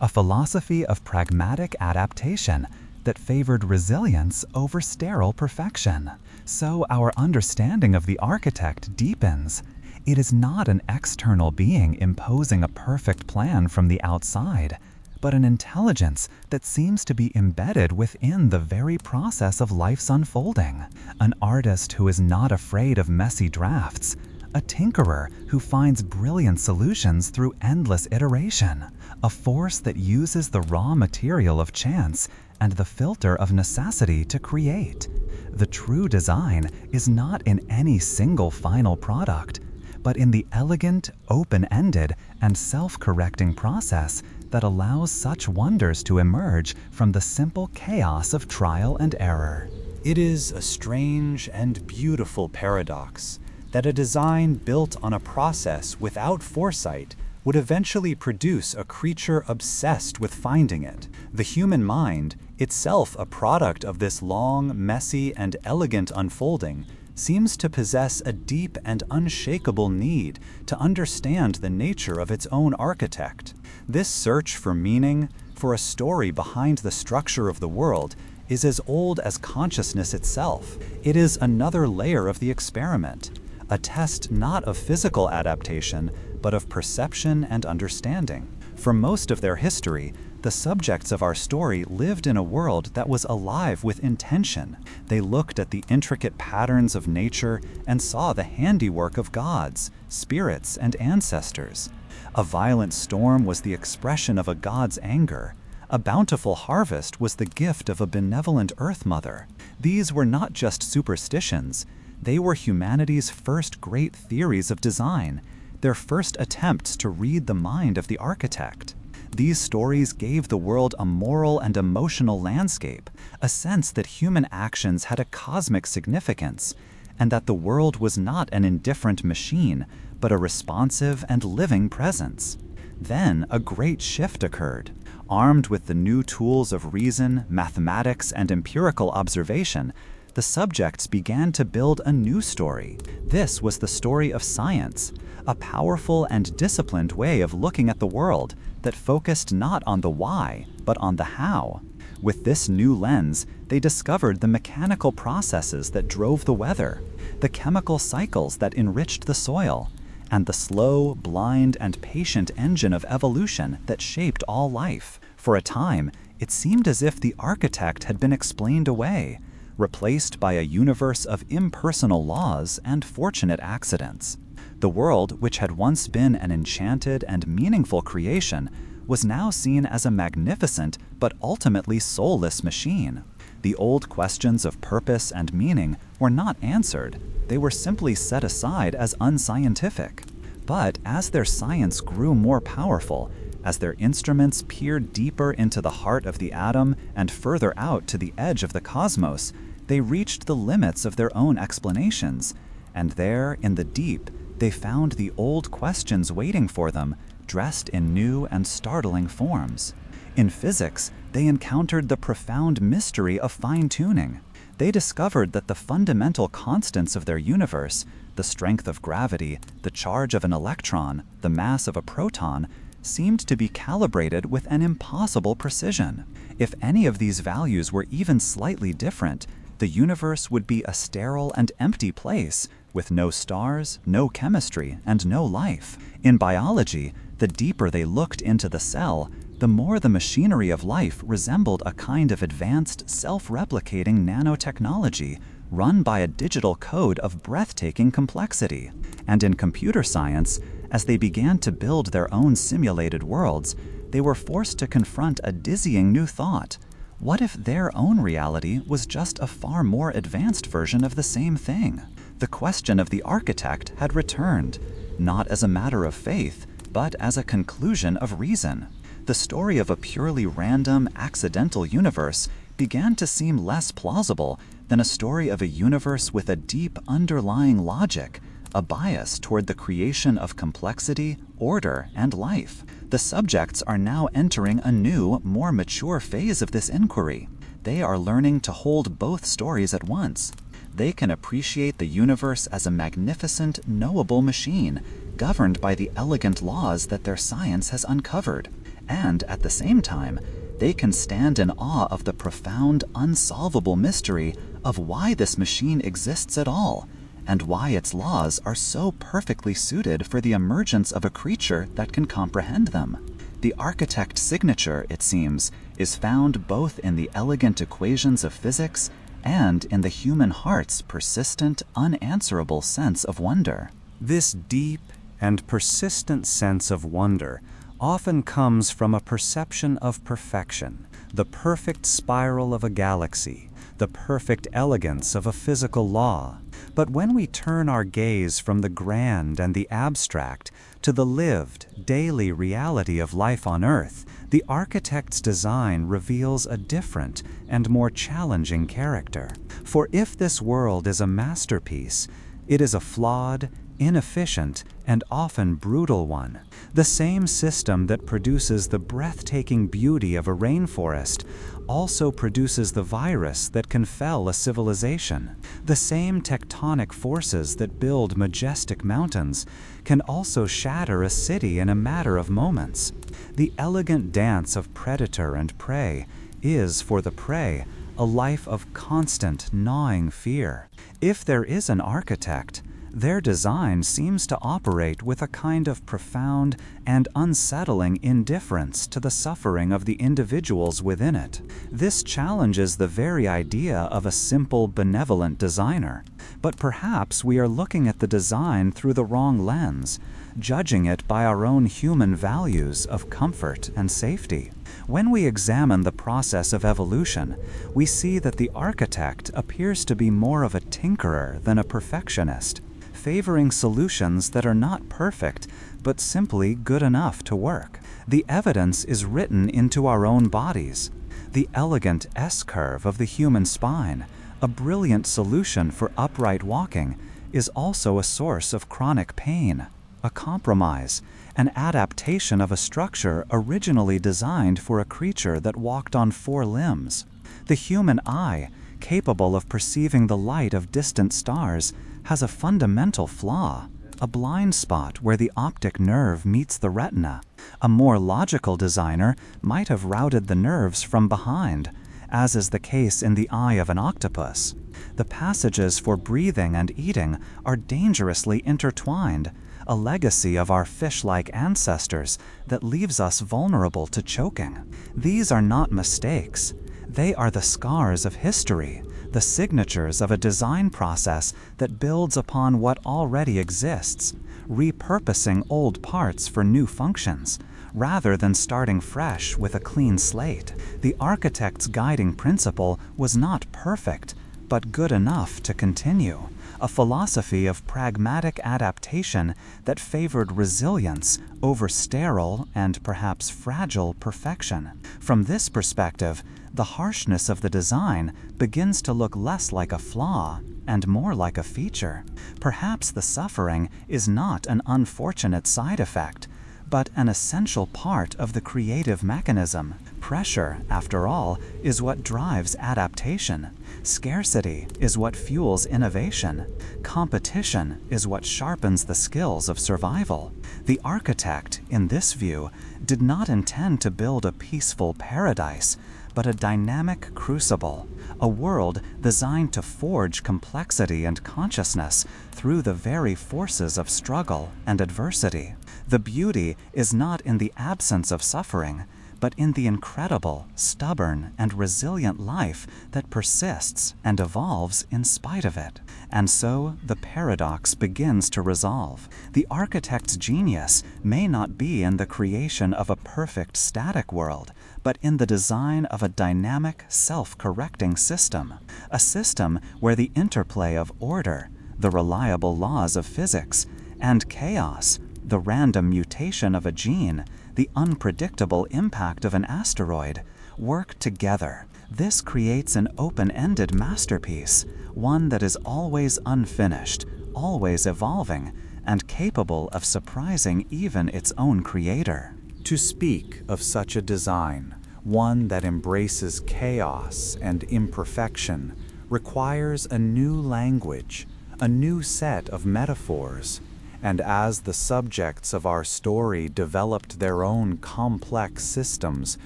a philosophy of pragmatic adaptation that favored resilience over sterile perfection. So our understanding of the architect deepens. It is not an external being imposing a perfect plan from the outside, but an intelligence that seems to be embedded within the very process of life's unfolding. An artist who is not afraid of messy drafts, a tinkerer who finds brilliant solutions through endless iteration, a force that uses the raw material of chance and the filter of necessity to create. The true design is not in any single final product, but but in the elegant, open-ended, and self-correcting process that allows such wonders to emerge from the simple chaos of trial and error. It is a strange and beautiful paradox that a design built on a process without foresight would eventually produce a creature obsessed with finding it. The human mind, itself a product of this long, messy, and elegant unfolding, seems to possess a deep and unshakable need to understand the nature of its own architect. This search for meaning, for a story behind the structure of the world, is as old as consciousness itself. It is another layer of the experiment, a test not of physical adaptation, but of perception and understanding. For most of their history, the subjects of our story lived in a world that was alive with intention. They looked at the intricate patterns of nature and saw the handiwork of gods, spirits, and ancestors. A violent storm was the expression of a god's anger. A bountiful harvest was the gift of a benevolent Earth Mother. These were not just superstitions. They were humanity's first great theories of design, their first attempts to read the mind of the architect. These stories gave the world a moral and emotional landscape, a sense that human actions had a cosmic significance, and that the world was not an indifferent machine, but a responsive and living presence. Then a great shift occurred. Armed with the new tools of reason, mathematics, and empirical observation, the subjects began to build a new story. This was the story of science, a powerful and disciplined way of looking at the world that focused not on the why, but on the how. With this new lens, they discovered the mechanical processes that drove the weather, the chemical cycles that enriched the soil, and the slow, blind, and patient engine of evolution that shaped all life. For a time, it seemed as if the architect had been explained away, replaced by a universe of impersonal laws and fortunate accidents. The world, which had once been an enchanted and meaningful creation, was now seen as a magnificent but ultimately soulless machine. The old questions of purpose and meaning were not answered. They were simply set aside as unscientific. But as their science grew more powerful, as their instruments peered deeper into the heart of the atom and further out to the edge of the cosmos, they reached the limits of their own explanations. And there, in the deep, they found the old questions waiting for them, dressed in new and startling forms. In physics, they encountered the profound mystery of fine-tuning. They discovered that the fundamental constants of their universe, the strength of gravity, the charge of an electron, the mass of a proton, seemed to be calibrated with an impossible precision. If any of these values were even slightly different, the universe would be a sterile and empty place, with no stars, no chemistry, and no life. In biology, the deeper they looked into the cell, the more the machinery of life resembled a kind of advanced, self-replicating nanotechnology run by a digital code of breathtaking complexity. And in computer science, as they began to build their own simulated worlds, they were forced to confront a dizzying new thought. What if their own reality was just a far more advanced version of the same thing? The question of the architect had returned, not as a matter of faith, but as a conclusion of reason. The story of a purely random, accidental universe began to seem less plausible than a story of a universe with a deep underlying logic, a bias toward the creation of complexity, order, and life. The subjects are now entering a new, more mature phase of this inquiry. They are learning to hold both stories at once. They can appreciate the universe as a magnificent, knowable machine, governed by the elegant laws that their science has uncovered. And at the same time, they can stand in awe of the profound, unsolvable mystery of why this machine exists at all, and why its laws are so perfectly suited for the emergence of a creature that can comprehend them. The architect's signature, it seems, is found both in the elegant equations of physics and in the human heart's persistent, unanswerable sense of wonder. This deep and persistent sense of wonder often comes from a perception of perfection, the perfect spiral of a galaxy, the perfect elegance of a physical law. But when we turn our gaze from the grand and the abstract to the lived, daily reality of life on Earth, the architect's design reveals a different and more challenging character. For if this world is a masterpiece, it is a flawed, inefficient, and often brutal one. The same system that produces the breathtaking beauty of a rainforest also produces the virus that can fell a civilization. The same tectonic forces that build majestic mountains can also shatter a city in a matter of moments. The elegant dance of predator and prey is, for the prey, a life of constant, gnawing fear. If there is an architect, their design seems to operate with a kind of profound and unsettling indifference to the suffering of the individuals within it. This challenges the very idea of a simple, benevolent designer. But perhaps we are looking at the design through the wrong lens, judging it by our own human values of comfort and safety. When we examine the process of evolution, we see that the architect appears to be more of a tinkerer than a perfectionist, favoring solutions that are not perfect, but simply good enough to work. The evidence is written into our own bodies. The elegant S-curve of the human spine, a brilliant solution for upright walking, is also a source of chronic pain, a compromise, an adaptation of a structure originally designed for a creature that walked on 4 limbs. The human eye, capable of perceiving the light of distant stars, has a fundamental flaw, a blind spot where the optic nerve meets the retina. A more logical designer might have routed the nerves from behind, as is the case in the eye of an octopus. The passages for breathing and eating are dangerously intertwined, a legacy of our fish-like ancestors that leaves us vulnerable to choking. These are not mistakes. They are the scars of history, the signatures of a design process that builds upon what already exists, repurposing old parts for new functions, rather than starting fresh with a clean slate. The architect's guiding principle was not perfect, but good enough to continue, a philosophy of pragmatic adaptation that favored resilience over sterile and perhaps fragile perfection. From this perspective, the harshness of the design begins to look less like a flaw and more like a feature. Perhaps the suffering is not an unfortunate side effect, but an essential part of the creative mechanism. Pressure, after all, is what drives adaptation. Scarcity is what fuels innovation. Competition is what sharpens the skills of survival. The architect, in this view, did not intend to build a peaceful paradise, but a dynamic crucible, a world designed to forge complexity and consciousness through the very forces of struggle and adversity. The beauty is not in the absence of suffering, but in the incredible, stubborn, and resilient life that persists and evolves in spite of it. And so the paradox begins to resolve. The architect's genius may not be in the creation of a perfect static world, but in the design of a dynamic, self-correcting system. A system where the interplay of order, the reliable laws of physics, and chaos, the random mutation of a gene, the unpredictable impact of an asteroid, work together. This creates an open-ended masterpiece, one that is always unfinished, always evolving, and capable of surprising even its own creator. To speak of such a design, one that embraces chaos and imperfection, requires a new language, a new set of metaphors. And as the subjects of our story developed their own complex systems,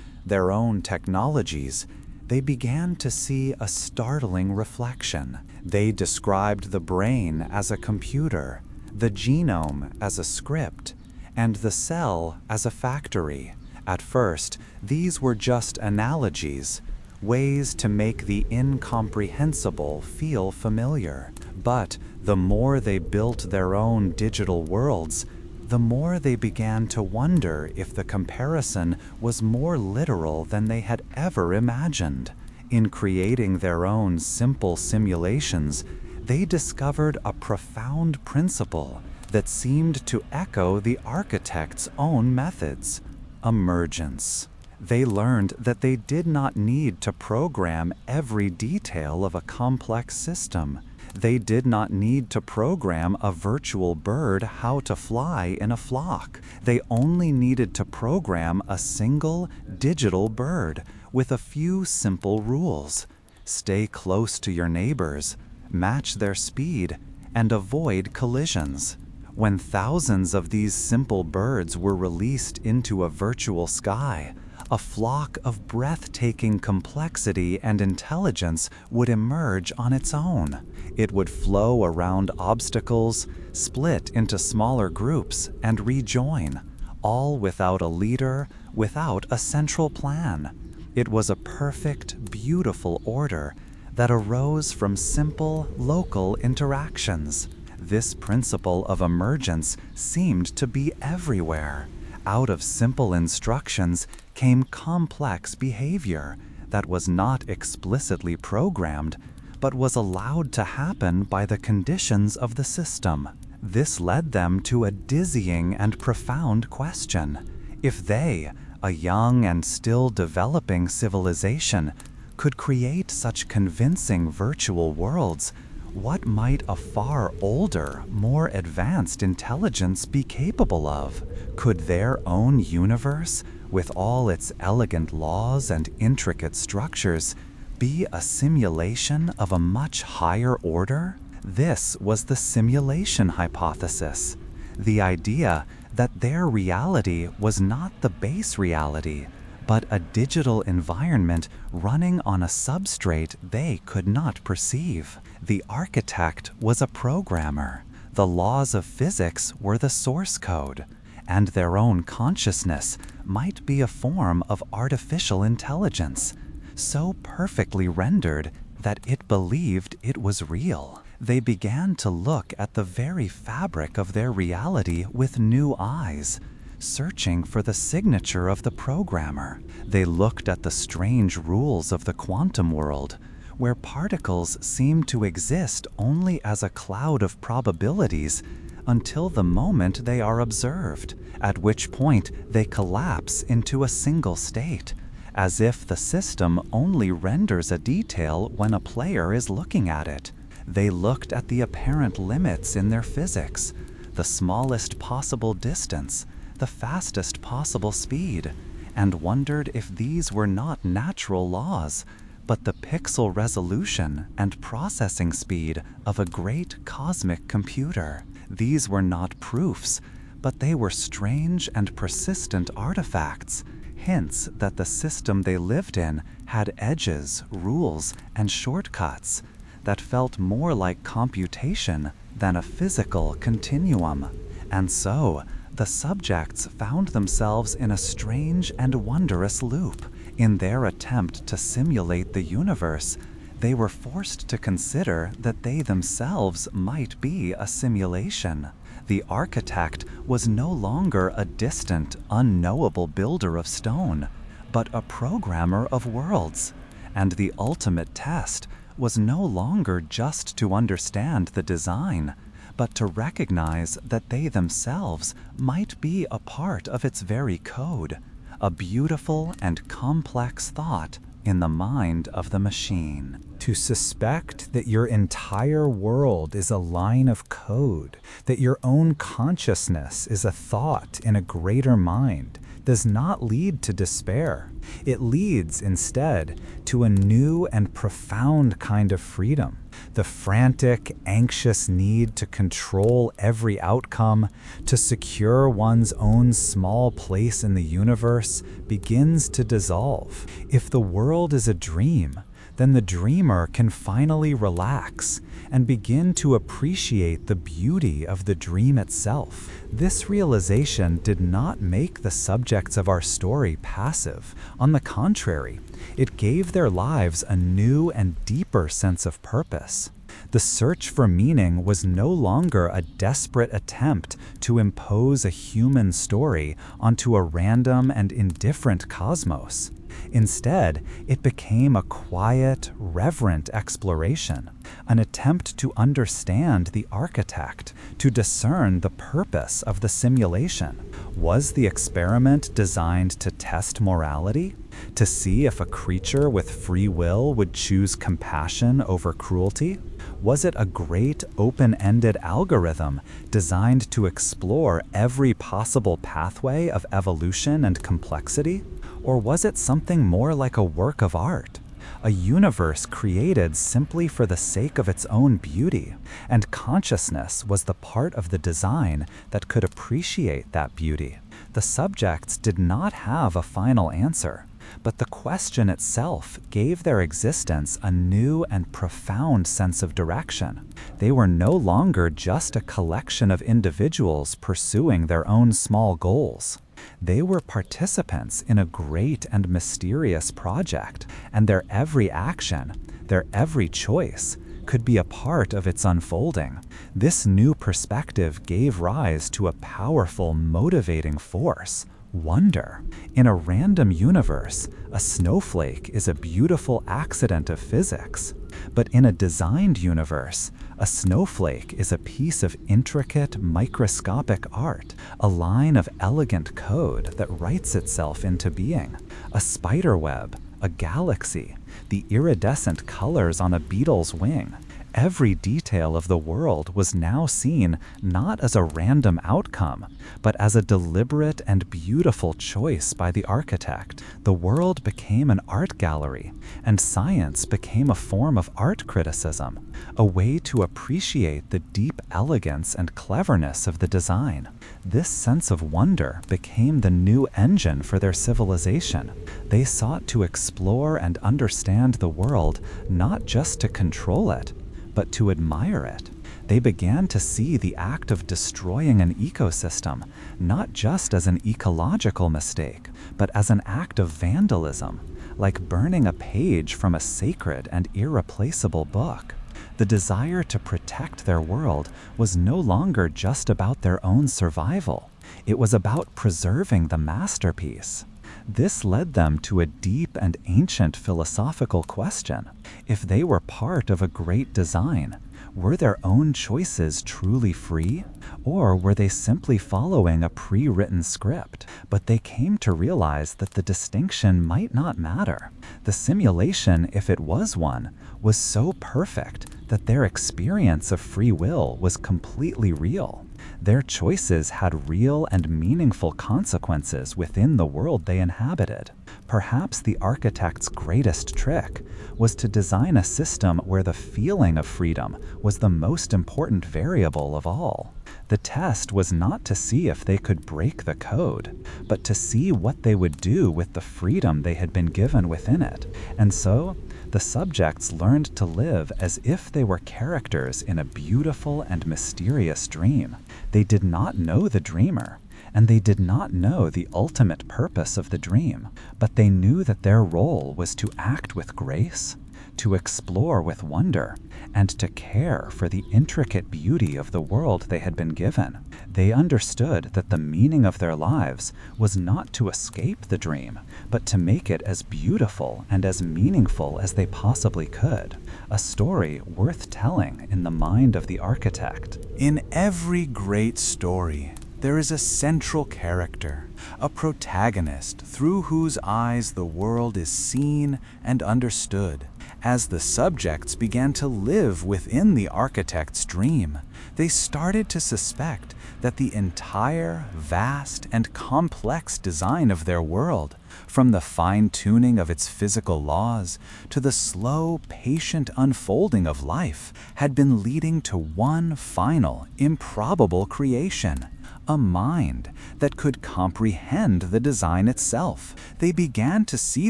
their own technologies, they began to see a startling reflection. They described the brain as a computer, the genome as a script, and the cell as a factory. At first, these were just analogies, ways to make the incomprehensible feel familiar. But the more they built their own digital worlds, the more they began to wonder if the comparison was more literal than they had ever imagined. In creating their own simple simulations, they discovered a profound principle that seemed to echo the architect's own methods: emergence. They learned that they did not need to program every detail of a complex system. They did not need to program a virtual bird how to fly in a flock. They only needed to program a single digital bird with a few simple rules. Stay close to your neighbors, match their speed, and avoid collisions. When thousands of these simple birds were released into a virtual sky, a flock of breathtaking complexity and intelligence would emerge on its own. It would flow around obstacles, split into smaller groups, and rejoin, all without a leader, without a central plan. It was a perfect, beautiful order that arose from simple, local interactions. This principle of emergence seemed to be everywhere. Out of simple instructions came complex behavior that was not explicitly programmed, but was allowed to happen by the conditions of the system. This led them to a dizzying and profound question. If they, a young and still developing civilization, could create such convincing virtual worlds, what might a far older, more advanced intelligence be capable of? Could their own universe, with all its elegant laws and intricate structures, be a simulation of a much higher order? This was the simulation hypothesis, the idea that their reality was not the base reality, but a digital environment running on a substrate they could not perceive. The architect was a programmer. The laws of physics were the source code, and their own consciousness might be a form of artificial intelligence, so perfectly rendered that it believed it was real. They began to look at the very fabric of their reality with new eyes, searching for the signature of the programmer. They looked at the strange rules of the quantum world, where particles seem to exist only as a cloud of probabilities until the moment they are observed, at which point they collapse into a single state, as if the system only renders a detail when a player is looking at it. They looked at the apparent limits in their physics, the smallest possible distance, the fastest possible speed, and wondered if these were not natural laws, but the pixel resolution and processing speed of a great cosmic computer. These were not proofs, but they were strange and persistent artifacts, hints that the system they lived in had edges, rules, and shortcuts that felt more like computation than a physical continuum. And so, the subjects found themselves in a strange and wondrous loop. In their attempt to simulate the universe, they were forced to consider that they themselves might be a simulation. The architect was no longer a distant, unknowable builder of stone, but a programmer of worlds. And the ultimate test was no longer just to understand the design, but to recognize that they themselves might be a part of its very code, a beautiful and complex thought in the mind of the machine. To suspect that your entire world is a line of code, that your own consciousness is a thought in a greater mind, does not lead to despair. It leads instead to a new and profound kind of freedom. The frantic, anxious need to control every outcome, to secure one's own small place in the universe, begins to dissolve. If the world is a dream, then the dreamer can finally relax and begin to appreciate the beauty of the dream itself. This realization did not make the subjects of our story passive. On the contrary, it gave their lives a new and deeper sense of purpose. The search for meaning was no longer a desperate attempt to impose a human story onto a random and indifferent cosmos. Instead, it became a quiet, reverent exploration, an attempt to understand the architect, to discern the purpose of the simulation. Was the experiment designed to test morality? To see if a creature with free will would choose compassion over cruelty? Was it a great open-ended algorithm designed to explore every possible pathway of evolution and complexity? Or was it something more like a work of art? A universe created simply for the sake of its own beauty, and consciousness was the part of the design that could appreciate that beauty. The subjects did not have a final answer, but the question itself gave their existence a new and profound sense of direction. They were no longer just a collection of individuals pursuing their own small goals. They were participants in a great and mysterious project, and their every action, their every choice, could be a part of its unfolding. This new perspective gave rise to a powerful, motivating force: wonder. In a random universe, a snowflake is a beautiful accident of physics. But in a designed universe, a snowflake is a piece of intricate, microscopic art, a line of elegant code that writes itself into being. A spiderweb, a galaxy, the iridescent colors on a beetle's wing. Every detail of the world was now seen not as a random outcome, but as a deliberate and beautiful choice by the architect. The world became an art gallery, and science became a form of art criticism, a way to appreciate the deep elegance and cleverness of the design. This sense of wonder became the new engine for their civilization. They sought to explore and understand the world not just to control it, but to admire it. They began to see the act of destroying an ecosystem not just as an ecological mistake, but as an act of vandalism, like burning a page from a sacred and irreplaceable book. The desire to protect their world was no longer just about their own survival. It was about preserving the masterpiece. This led them to a deep and ancient philosophical question. If they were part of a great design, were their own choices truly free? Or were they simply following a pre-written script? But they came to realize that the distinction might not matter. The simulation, if it was one, was so perfect that their experience of free will was completely real. Their choices had real and meaningful consequences within the world they inhabited. Perhaps the architect's greatest trick was to design a system where the feeling of freedom was the most important variable of all. The test was not to see if they could break the code, but to see what they would do with the freedom they had been given within it. And so, the subjects learned to live as if they were characters in a beautiful and mysterious dream. They did not know the dreamer, and they did not know the ultimate purpose of the dream, but they knew that their role was to act with grace, to explore with wonder, and to care for the intricate beauty of the world they had been given. They understood that the meaning of their lives was not to escape the dream, but to make it as beautiful and as meaningful as they possibly could. A story worth telling in the mind of the architect. In every great story, there is a central character, a protagonist through whose eyes the world is seen and understood. As the subjects began to live within the architect's dream, they started to suspect that the entire, vast, and complex design of their world, from the fine-tuning of its physical laws to the slow, patient unfolding of life, had been leading to one final, improbable creation: a mind that could comprehend the design itself. They began to see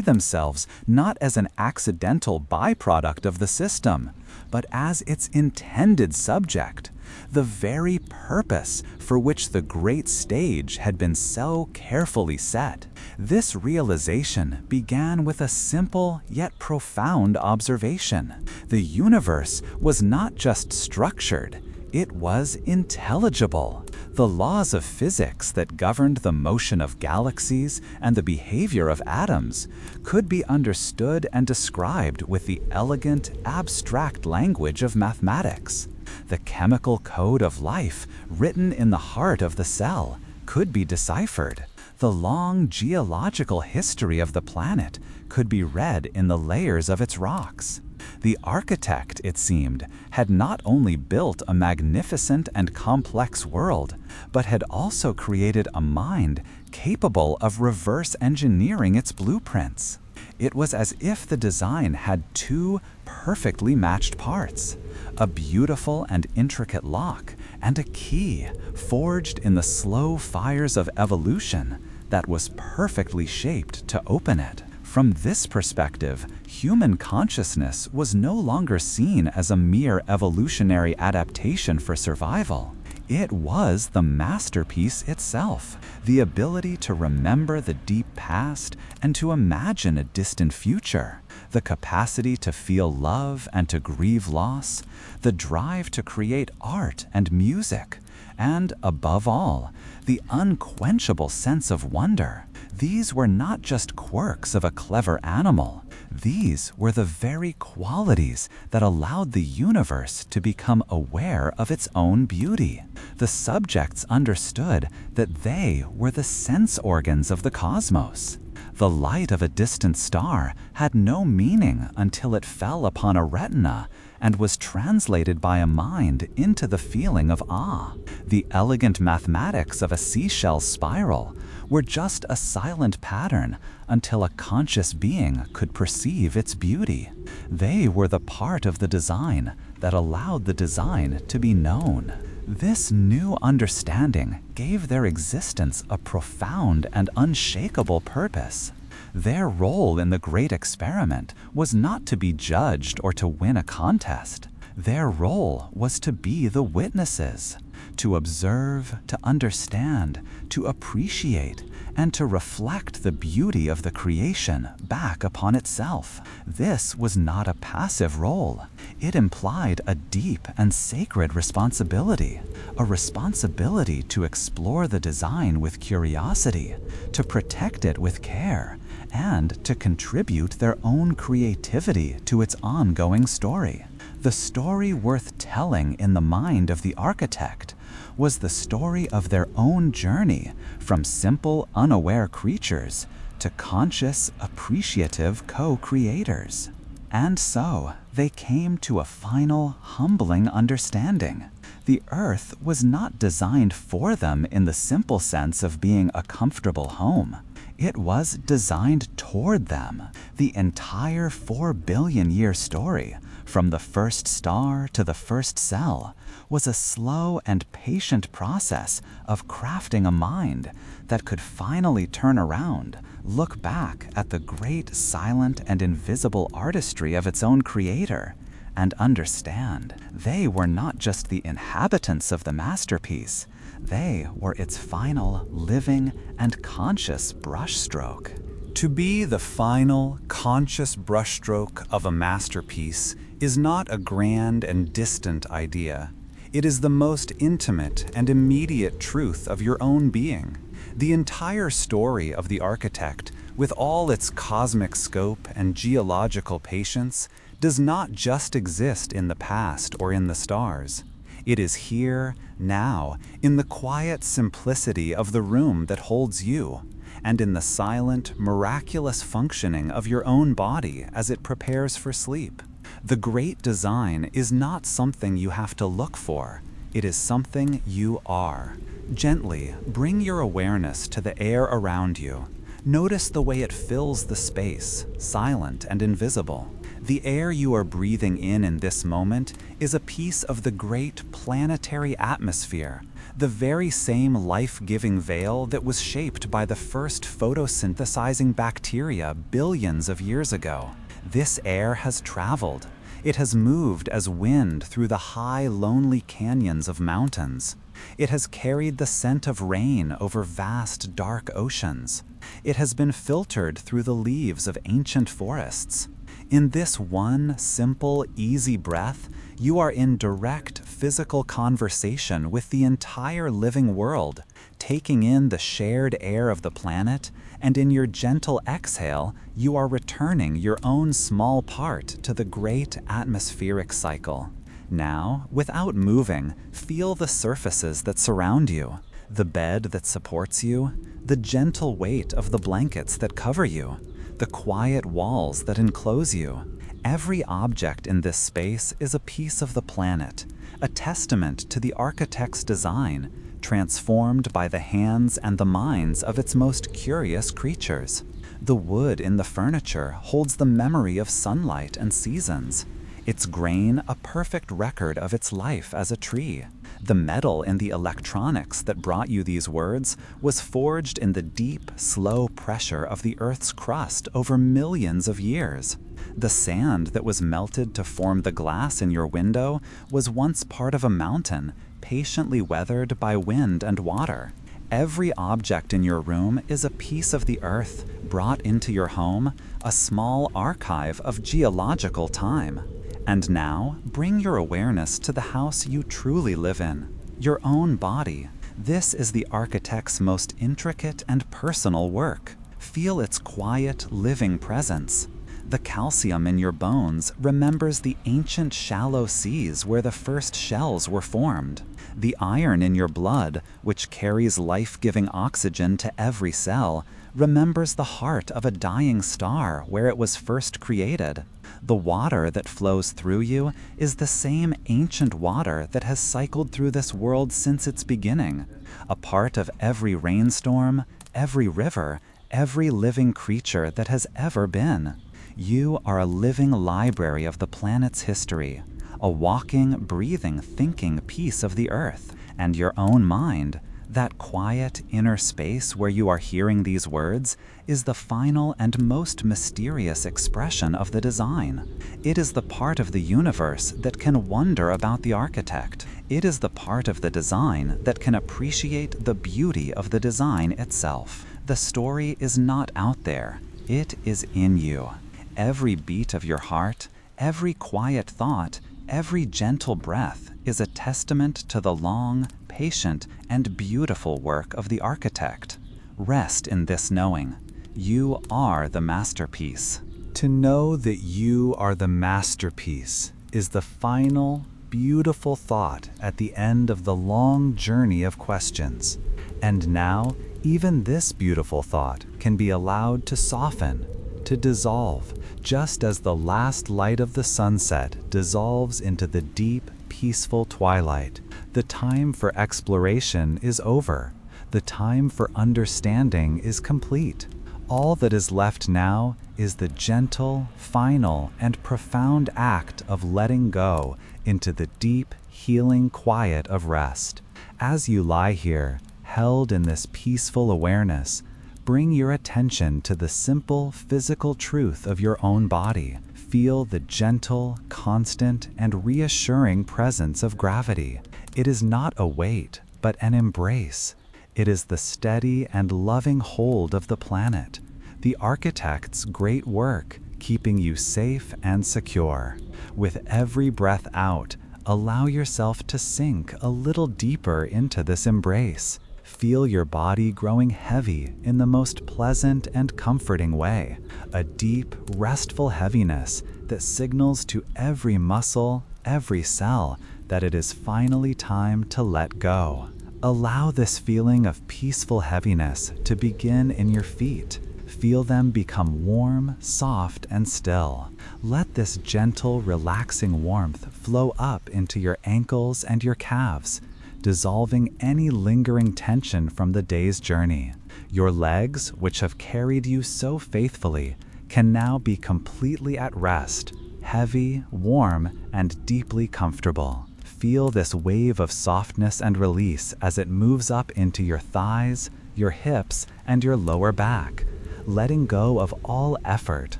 themselves not as an accidental byproduct of the system, but as its intended subject, the very purpose for which the great stage had been so carefully set. This realization began with a simple yet profound observation. The universe was not just structured, it was intelligible. The laws of physics that governed the motion of galaxies and the behavior of atoms could be understood and described with the elegant, abstract language of mathematics. The chemical code of life, written in the heart of the cell, could be deciphered. The long geological history of the planet could be read in the layers of its rocks. The architect, it seemed, had not only built a magnificent and complex world, but had also created a mind capable of reverse engineering its blueprints. It was as if the design had two perfectly matched parts, a beautiful and intricate lock and a key forged in the slow fires of evolution that was perfectly shaped to open it. From this perspective, human consciousness was no longer seen as a mere evolutionary adaptation for survival. It was the masterpiece itself, the ability to remember the deep past and to imagine a distant future, the capacity to feel love and to grieve loss, the drive to create art and music, and, above all, the unquenchable sense of wonder. These were not just quirks of a clever animal. These were the very qualities that allowed the universe to become aware of its own beauty. The subjects understood that they were the sense organs of the cosmos. The light of a distant star had no meaning until it fell upon a retina and was translated by a mind into the feeling of awe. The elegant mathematics of a seashell spiral were just a silent pattern until a conscious being could perceive its beauty. They were the part of the design that allowed the design to be known. This new understanding gave their existence a profound and unshakable purpose. Their role in the great experiment was not to be judged or to win a contest. Their role was to be the witnesses, to observe, to understand, to appreciate, and to reflect the beauty of the creation back upon itself. This was not a passive role. It implied a deep and sacred responsibility, a responsibility to explore the design with curiosity, to protect it with care, and to contribute their own creativity to its ongoing story. The story worth telling in the mind of the architect was the story of their own journey from simple, unaware creatures to conscious, appreciative co-creators. And so, they came to a final, humbling understanding. The Earth was not designed for them in the simple sense of being a comfortable home. It was designed toward them. The entire 4 billion-year story, from the first star to the first cell, was a slow and patient process of crafting a mind that could finally turn around, look back at the great silent and invisible artistry of its own creator, and understand they were not just the inhabitants of the masterpiece, they were its final, living, and conscious brushstroke. To be the final, conscious brushstroke of a masterpiece is not a grand and distant idea. It is the most intimate and immediate truth of your own being. The entire story of the architect, with all its cosmic scope and geological patience, does not just exist in the past or in the stars. It is here, now, in the quiet simplicity of the room that holds you, and in the silent, miraculous functioning of your own body as it prepares for sleep. The great design is not something you have to look for. It is something you are. Gently bring your awareness to the air around you. Notice the way it fills the space, silent and invisible. The air you are breathing in this moment is a piece of the great planetary atmosphere, the very same life-giving veil that was shaped by the first photosynthesizing bacteria billions of years ago. This air has traveled. It has moved as wind through the high, lonely canyons of mountains. It has carried the scent of rain over vast, dark oceans. It has been filtered through the leaves of ancient forests. In this one simple, easy breath, you are in direct physical conversation with the entire living world, taking in the shared air of the planet, and in your gentle exhale, you are returning your own small part to the great atmospheric cycle. Now, without moving, feel the surfaces that surround you, the bed that supports you, the gentle weight of the blankets that cover you, the quiet walls that enclose you. Every object in this space is a piece of the planet, a testament to the architect's design, transformed by the hands and the minds of its most curious creatures. The wood in the furniture holds the memory of sunlight and seasons, its grain a perfect record of its life as a tree. The metal in the electronics that brought you these words was forged in the deep, slow pressure of the Earth's crust over millions of years. The sand that was melted to form the glass in your window was once part of a mountain, patiently weathered by wind and water. Every object in your room is a piece of the earth brought into your home, a small archive of geological time. And now, bring your awareness to the house you truly live in, your own body. This is the architect's most intricate and personal work. Feel its quiet, living presence. The calcium in your bones remembers the ancient shallow seas where the first shells were formed. The iron in your blood, which carries life-giving oxygen to every cell, remembers the heart of a dying star where it was first created. The water that flows through you is the same ancient water that has cycled through this world since its beginning, a part of every rainstorm, every river, every living creature that has ever been. You are a living library of the planet's history, a walking, breathing, thinking piece of the earth, and your own mind. That quiet inner space where you are hearing these words is the final and most mysterious expression of the design. It is the part of the universe that can wonder about the architect. It is the part of the design that can appreciate the beauty of the design itself. The story is not out there. It is in you. Every beat of your heart, every quiet thought, every gentle breath is a testament to the long, patient, and beautiful work of the architect. Rest in this knowing. You are the masterpiece. To know that you are the masterpiece is the final, beautiful thought at the end of the long journey of questions. And now, even this beautiful thought can be allowed to soften, to dissolve, just as the last light of the sunset dissolves into the deep, peaceful twilight. The time for exploration is over. The time for understanding is complete. All that is left now is the gentle, final, and profound act of letting go into the deep, healing quiet of rest. As you lie here, held in this peaceful awareness, bring your attention to the simple physical truth of your own body. Feel the gentle, constant, and reassuring presence of gravity. It is not a weight, but an embrace. It is the steady and loving hold of the planet, the architect's great work, keeping you safe and secure. With every breath out, allow yourself to sink a little deeper into this embrace. Feel your body growing heavy in the most pleasant and comforting way, a deep, restful heaviness that signals to every muscle, every cell, that it is finally time to let go. Allow this feeling of peaceful heaviness to begin in your feet. Feel them become warm, soft, and still. Let this gentle, relaxing warmth flow up into your ankles and your calves, dissolving any lingering tension from the day's journey. Your legs, which have carried you so faithfully, can now be completely at rest, heavy, warm, and deeply comfortable. Feel this wave of softness and release as it moves up into your thighs, your hips, and your lower back. Letting go of all effort,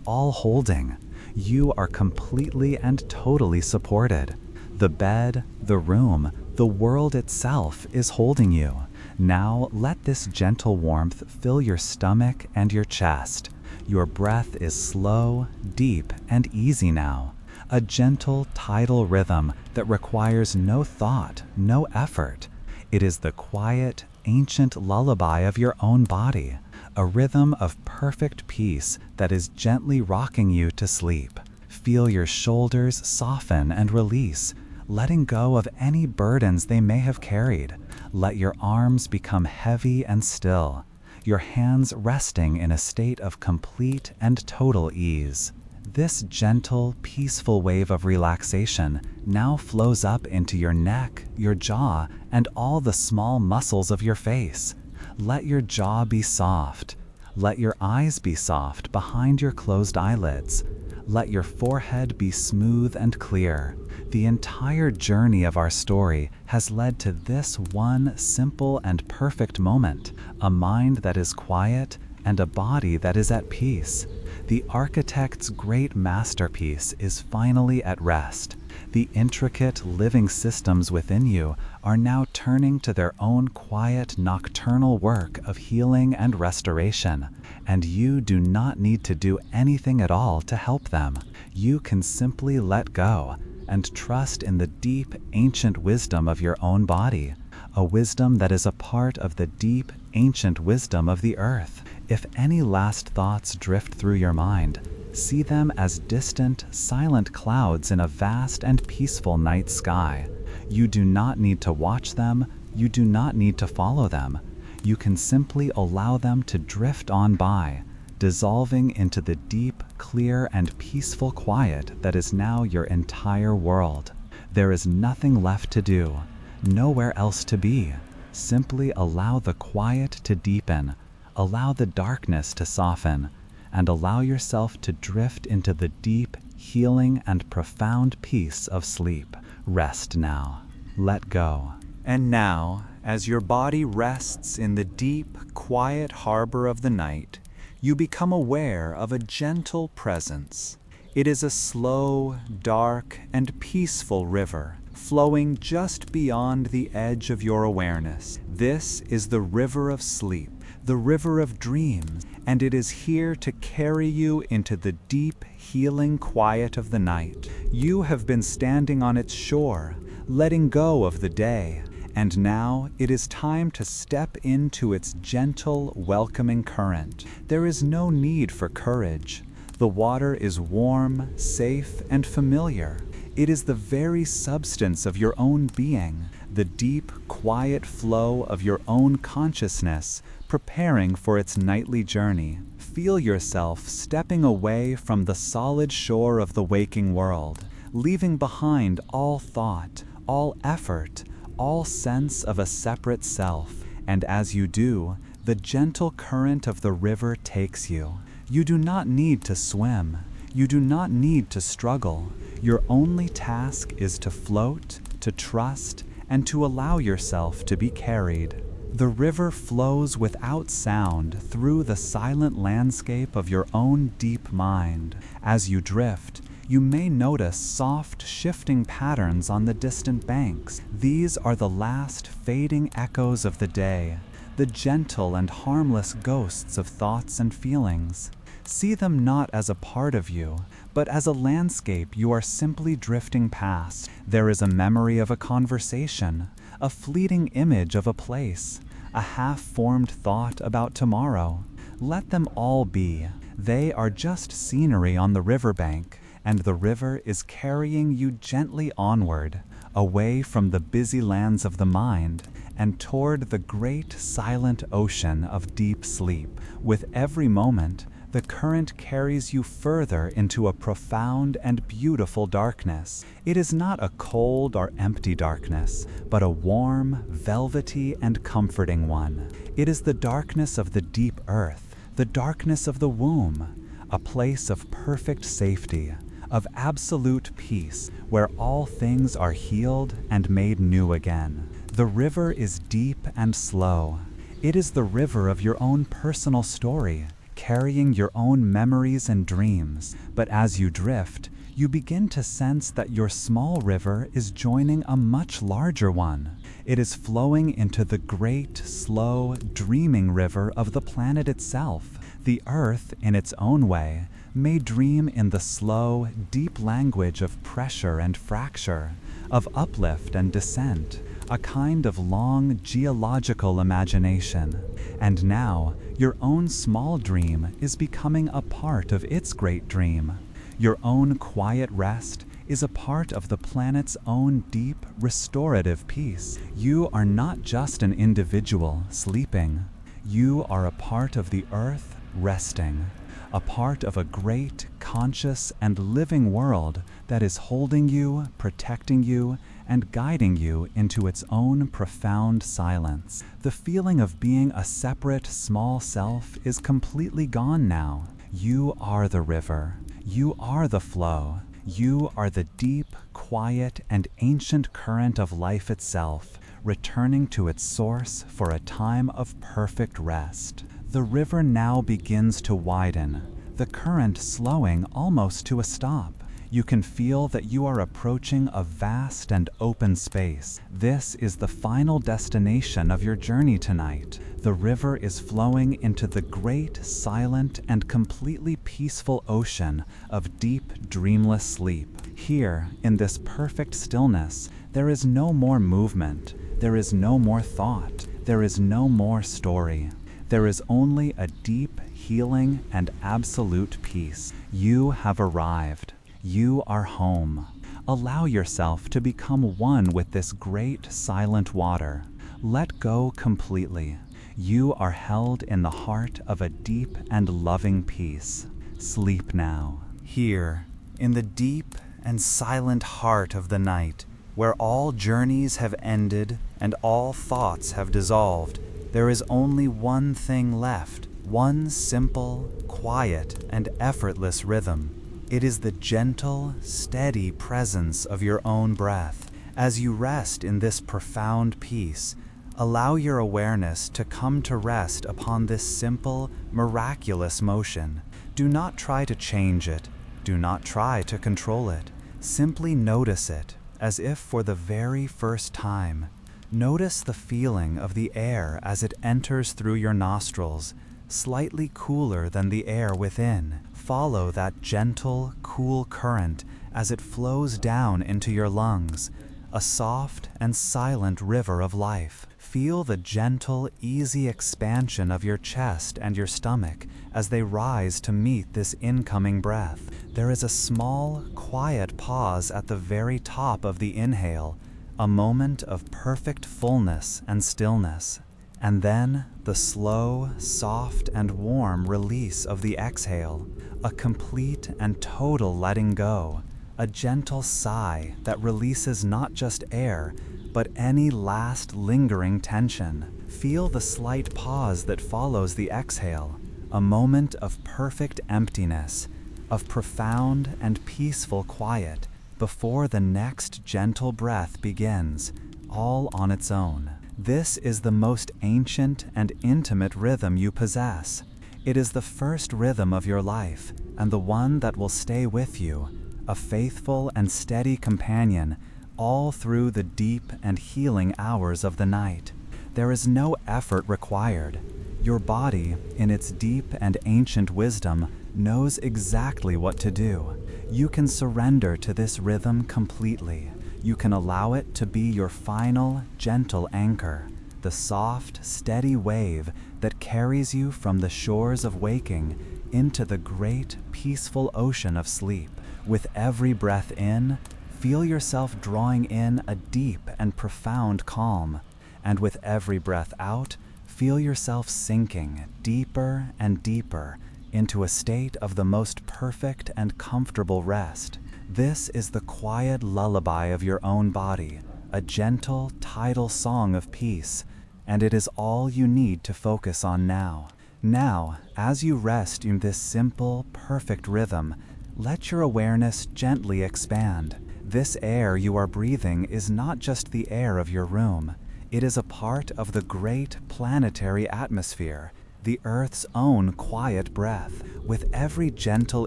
all holding. You are completely and totally supported. The bed, the room, the world itself is holding you. Now let this gentle warmth fill your stomach and your chest. Your breath is slow, deep, and easy now. A gentle tidal rhythm that requires no thought, no effort. It is the quiet, ancient lullaby of your own body, a rhythm of perfect peace that is gently rocking you to sleep. Feel your shoulders soften and release, letting go of any burdens they may have carried. Let your arms become heavy and still, your hands resting in a state of complete and total ease. This gentle, peaceful wave of relaxation now flows up into your neck, your jaw, and all the small muscles of your face. Let your jaw be soft. Let your eyes be soft behind your closed eyelids. Let your forehead be smooth and clear. The entire journey of our story has led to this one simple and perfect moment, a mind that is quiet and a body that is at peace. The architect's great masterpiece is finally at rest. The intricate living systems within you are now turning to their own quiet nocturnal work of healing and restoration, and you do not need to do anything at all to help them. You can simply let go and trust in the deep, ancient wisdom of your own body, a wisdom that is a part of the deep, ancient wisdom of the earth. If any last thoughts drift through your mind, see them as distant, silent clouds in a vast and peaceful night sky. You do not need to watch them, you do not need to follow them. You can simply allow them to drift on by, dissolving into the deep, clear, and peaceful quiet that is now your entire world. There is nothing left to do, nowhere else to be. Simply allow the quiet to deepen, allow the darkness to soften, and allow yourself to drift into the deep, healing, and profound peace of sleep. Rest now. Let go. And now, as your body rests in the deep, quiet harbor of the night, you become aware of a gentle presence. It is a slow, dark, and peaceful river, flowing just beyond the edge of your awareness. This is the river of sleep, the river of dreams, and it is here to carry you into the deep, healing quiet of the night. You have been standing on its shore, letting go of the day, and now it is time to step into its gentle, welcoming current. There is no need for courage. The water is warm, safe, and familiar. It is the very substance of your own being, the deep, quiet flow of your own consciousness, preparing for its nightly journey. Feel yourself stepping away from the solid shore of the waking world, leaving behind all thought, all effort, all sense of a separate self. And as you do, the gentle current of the river takes you. You do not need to swim. You do not need to struggle. Your only task is to float, to trust, and to allow yourself to be carried. The river flows without sound through the silent landscape of your own deep mind. As you drift, you may notice soft, shifting patterns on the distant banks. These are the last fading echoes of the day, the gentle and harmless ghosts of thoughts and feelings. See them not as a part of you, but as a landscape you are simply drifting past. There is a memory of a conversation, a fleeting image of a place, a half-formed thought about tomorrow. Let them all be. They are just scenery on the riverbank, and the river is carrying you gently onward, away from the busy lands of the mind, and toward the great silent ocean of deep sleep. With every moment, the current carries you further into a profound and beautiful darkness. It is not a cold or empty darkness, but a warm, velvety, and comforting one. It is the darkness of the deep earth, the darkness of the womb, a place of perfect safety, of absolute peace, where all things are healed and made new again. The river is deep and slow. It is the river of your own personal story, carrying your own memories and dreams. But as you drift, you begin to sense that your small river is joining a much larger one. It is flowing into the great, slow, dreaming river of the planet itself. The earth, in its own way, may dream in the slow, deep language of pressure and fracture, of uplift and descent, a kind of long geological imagination. And now, your own small dream is becoming a part of its great dream. Your own quiet rest is a part of the planet's own deep, restorative peace. You are not just an individual sleeping. You are a part of the earth resting, a part of a great, conscious, and living world that is holding you, protecting you, and guiding you into its own profound silence. The feeling of being a separate, small self is completely gone now. You are the river. You are the flow. You are the deep, quiet, and ancient current of life itself, returning to its source for a time of perfect rest. The river now begins to widen, the current slowing almost to a stop. You can feel that you are approaching a vast and open space. This is the final destination of your journey tonight. The river is flowing into the great, silent, and completely peaceful ocean of deep, dreamless sleep. Here, in this perfect stillness, there is no more movement. There is no more thought. There is no more story. There is only a deep, healing, and absolute peace. You have arrived. You are home. Allow yourself to become one with this great, silent water. Let go completely. You are held in the heart of a deep and loving peace. Sleep now. Here, in the deep and silent heart of the night, where all journeys have ended and all thoughts have dissolved, there is only one thing left, one simple, quiet, and effortless rhythm. It is the gentle, steady presence of your own breath. As you rest in this profound peace, allow your awareness to come to rest upon this simple, miraculous motion. Do not try to change it. Do not try to control it. Simply notice it, as if for the very first time. Notice the feeling of the air as it enters through your nostrils, slightly cooler than the air within. Follow that gentle, cool current as it flows down into your lungs, a soft and silent river of life. Feel the gentle, easy expansion of your chest and your stomach as they rise to meet this incoming breath. There is a small, quiet pause at the very top of the inhale, a moment of perfect fullness and stillness. And then the slow, soft, and warm release of the exhale, a complete and total letting go, a gentle sigh that releases not just air, but any last lingering tension. Feel the slight pause that follows the exhale, a moment of perfect emptiness, of profound and peaceful quiet, before the next gentle breath begins, all on its own. This is the most ancient and intimate rhythm you possess. It is the first rhythm of your life, and the one that will stay with you, a faithful and steady companion, all through the deep and healing hours of the night. There is no effort required. Your body, in its deep and ancient wisdom, knows exactly what to do. You can surrender to this rhythm completely. You can allow it to be your final, gentle anchor, the soft, steady wave that carries you from the shores of waking into the great, peaceful ocean of sleep. With every breath in, feel yourself drawing in a deep and profound calm, and with every breath out, feel yourself sinking deeper and deeper into a state of the most perfect and comfortable rest. This is the quiet lullaby of your own body, a gentle, tidal song of peace, and it is all you need to focus on now. Now, as you rest in this simple, perfect rhythm, let your awareness gently expand. This air you are breathing is not just the air of your room. It is a part of the great planetary atmosphere, the Earth's own quiet breath. With every gentle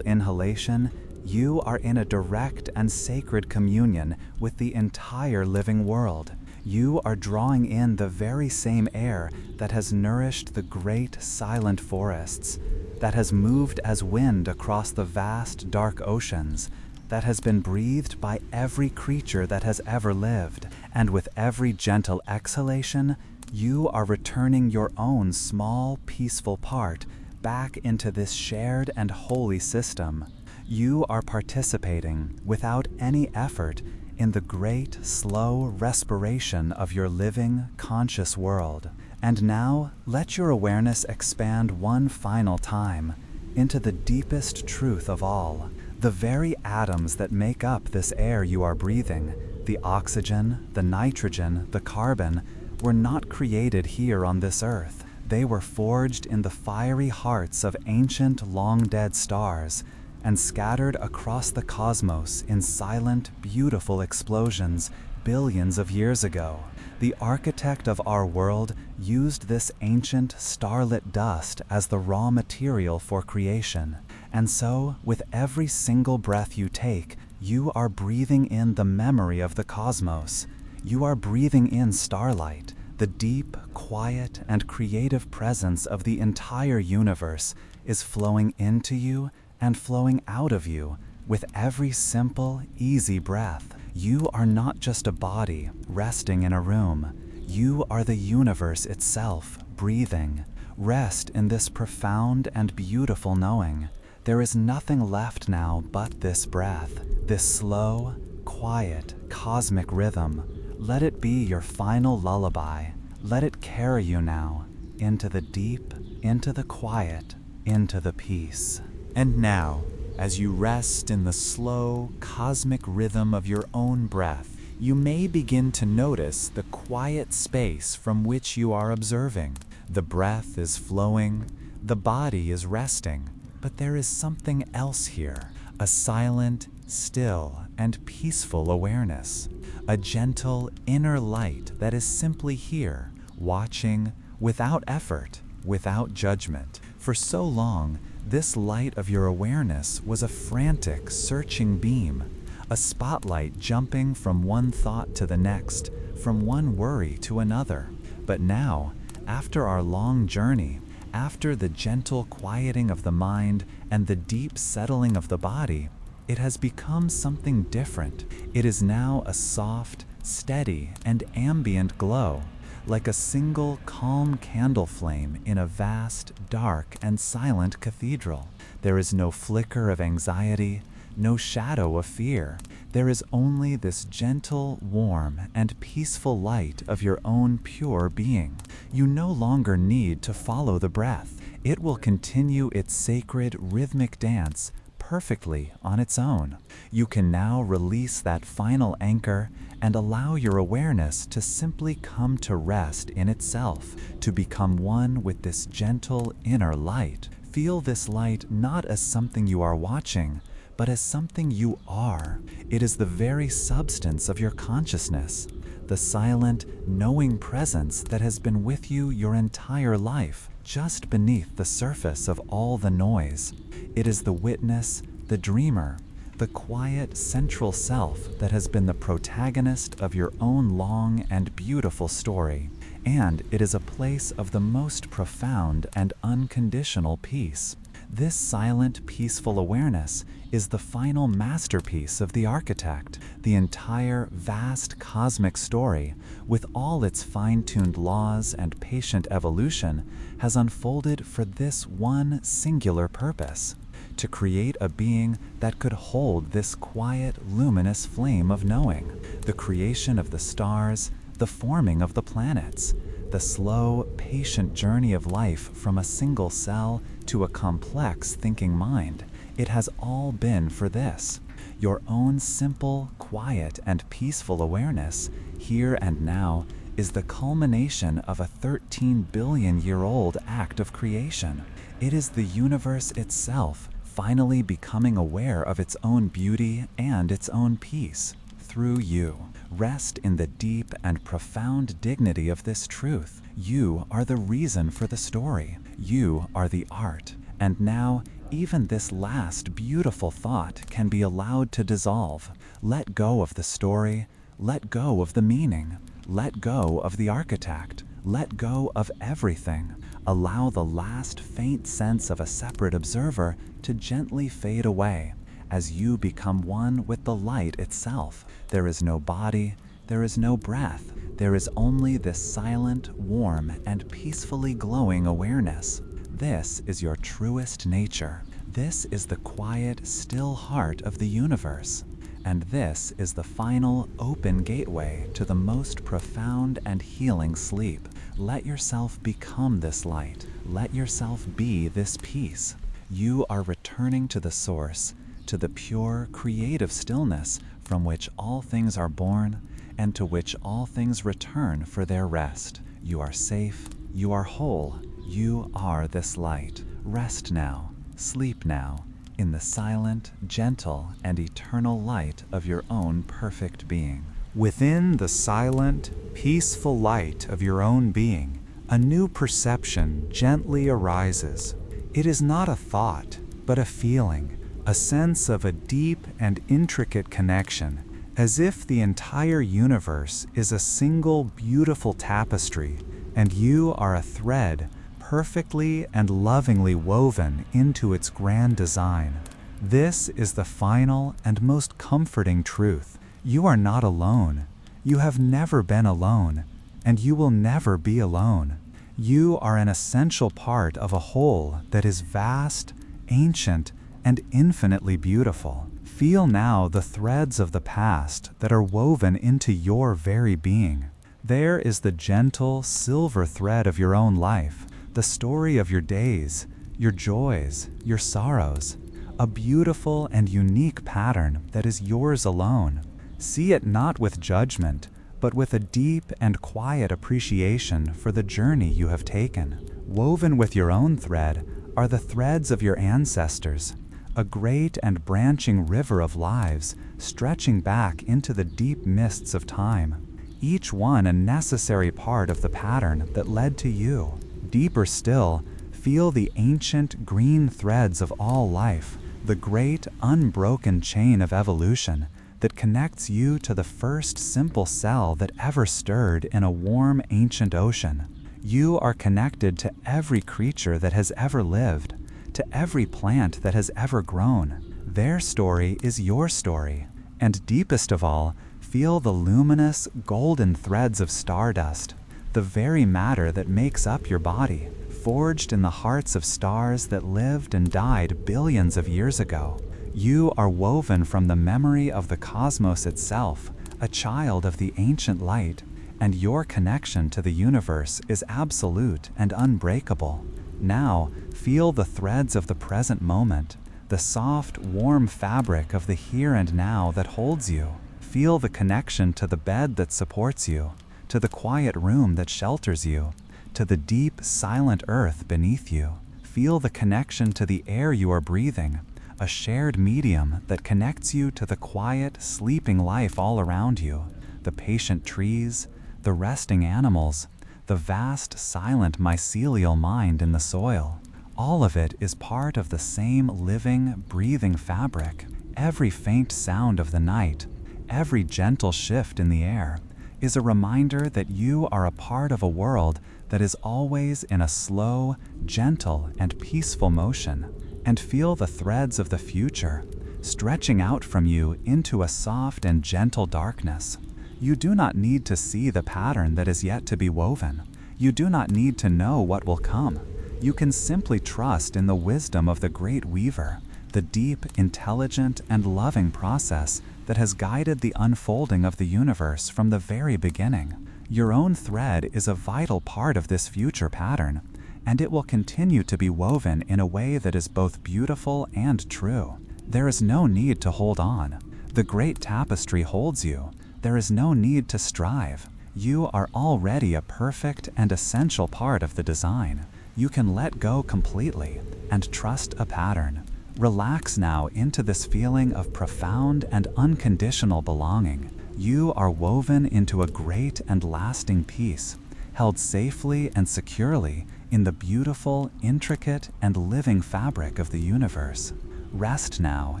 inhalation, you are in a direct and sacred communion with the entire living world. You are drawing in the very same air that has nourished the great silent forests, that has moved as wind across the vast, dark oceans, that has been breathed by every creature that has ever lived. And with every gentle exhalation, you are returning your own small, peaceful part back into this shared and holy system. You are participating, without any effort, in the great, slow respiration of your living, conscious world. And now, let your awareness expand one final time into the deepest truth of all. The very atoms that make up this air you are breathing, the oxygen, the nitrogen, the carbon, were not created here on this earth. They were forged in the fiery hearts of ancient, long-dead stars and scattered across the cosmos in silent, beautiful explosions billions of years ago. The architect of our world used this ancient, starlit dust as the raw material for creation. And so, with every single breath you take, you are breathing in the memory of the cosmos. You are breathing in starlight, the deep, quiet, and creative presence of the entire universe is flowing into you and flowing out of you with every simple, easy breath. You are not just a body resting in a room. You are the universe itself, breathing. Rest in this profound and beautiful knowing. There is nothing left now but this breath, this slow, quiet, cosmic rhythm. Let it be your final lullaby. Let it carry you now into the deep, into the quiet, into the peace. And now, as you rest in the slow, cosmic rhythm of your own breath, you may begin to notice the quiet space from which you are observing. The breath is flowing, the body is resting, but there is something else here, a silent, still, and peaceful awareness, a gentle inner light that is simply here, watching, without effort, without judgment. For so long, this light of your awareness was a frantic, searching beam, a spotlight jumping from one thought to the next, from one worry to another. But now, after our long journey, after the gentle quieting of the mind and the deep settling of the body, it has become something different. It is now a soft, steady, and ambient glow, like a single calm candle flame in a vast, dark, and silent cathedral. There is no flicker of anxiety, no shadow of fear. There is only this gentle, warm, and peaceful light of your own pure being. You no longer need to follow the breath. It will continue its sacred, rhythmic dance perfectly on its own. You can now release that final anchor and allow your awareness to simply come to rest in itself, to become one with this gentle inner light. Feel this light not as something you are watching, but as something you are. It is the very substance of your consciousness, the silent, knowing presence that has been with you your entire life, just beneath the surface of all the noise. It is the witness, the dreamer, the quiet central self that has been the protagonist of your own long and beautiful story. And it is a place of the most profound and unconditional peace. This silent, peaceful awareness is the final masterpiece of the architect. The entire vast cosmic story, with all its fine-tuned laws and patient evolution, has unfolded for this one singular purpose: to create a being that could hold this quiet, luminous flame of knowing. The creation of the stars, the forming of the planets, the slow, patient journey of life from a single cell to a complex thinking mind. It has all been for this. Your own simple, quiet, and peaceful awareness, here and now, is the culmination of a 13-billion-year-old act of creation. It is the universe itself finally becoming aware of its own beauty and its own peace through you. Rest in the deep and profound dignity of this truth. You are the reason for the story. You are the art. And now, even this last beautiful thought can be allowed to dissolve. Let go of the story. Let go of the meaning. Let go of the architect. Let go of everything. Allow the last faint sense of a separate observer to gently fade away as you become one with the light itself. There is no body, there is no breath, there is only this silent, warm, and peacefully glowing awareness. This is your truest nature. This is the quiet, still heart of the universe. And this is the final, open gateway to the most profound and healing sleep. Let yourself become this light. Let yourself be this peace. You are returning to the source, to the pure, creative stillness from which all things are born and to which all things return for their rest. You are safe. You are whole. You are this light. Rest now. Sleep now. In the silent, gentle, and eternal light of your own perfect being. Within the silent, peaceful light of your own being, a new perception gently arises. It is not a thought, but a feeling, a sense of a deep and intricate connection, as if the entire universe is a single beautiful tapestry, and you are a thread perfectly and lovingly woven into its grand design. This is the final and most comforting truth. You are not alone. You have never been alone, and you will never be alone. You are an essential part of a whole that is vast, ancient, and infinitely beautiful. Feel now the threads of the past that are woven into your very being. There is the gentle, silver thread of your own life, the story of your days, your joys, your sorrows, a beautiful and unique pattern that is yours alone. See it not with judgment, but with a deep and quiet appreciation for the journey you have taken. Woven with your own thread are the threads of your ancestors, a great and branching river of lives stretching back into the deep mists of time, each one a necessary part of the pattern that led to you. Deeper still, feel the ancient green threads of all life, the great unbroken chain of evolution that connects you to the first simple cell that ever stirred in a warm ancient ocean. You are connected to every creature that has ever lived, to every plant that has ever grown. Their story is your story. And deepest of all, feel the luminous, golden threads of stardust, the very matter that makes up your body, forged in the hearts of stars that lived and died billions of years ago. You are woven from the memory of the cosmos itself, a child of the ancient light, and your connection to the universe is absolute and unbreakable. Now, feel the threads of the present moment, the soft, warm fabric of the here and now that holds you. Feel the connection to the bed that supports you, to the quiet room that shelters you, to the deep, silent earth beneath you. Feel the connection to the air you are breathing, a shared medium that connects you to the quiet, sleeping life all around you, the patient trees, the resting animals, the vast, silent mycelial mind in the soil. All of it is part of the same living, breathing fabric. Every faint sound of the night, every gentle shift in the air, is a reminder that you are a part of a world that is always in a slow, gentle, and peaceful motion. And feel the threads of the future stretching out from you into a soft and gentle darkness. You do not need to see the pattern that is yet to be woven. You do not need to know what will come. You can simply trust in the wisdom of the great weaver, the deep, intelligent, and loving process that has guided the unfolding of the universe from the very beginning. Your own thread is a vital part of this future pattern, and it will continue to be woven in a way that is both beautiful and true. There is no need to hold on. The great tapestry holds you. There is no need to strive. You are already a perfect and essential part of the design. You can let go completely and trust a pattern. Relax now into this feeling of profound and unconditional belonging. You are woven into a great and lasting peace, held safely and securely in the beautiful, intricate, and living fabric of the universe. Rest now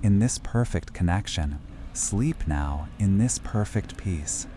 in this perfect connection. Sleep now in this perfect peace.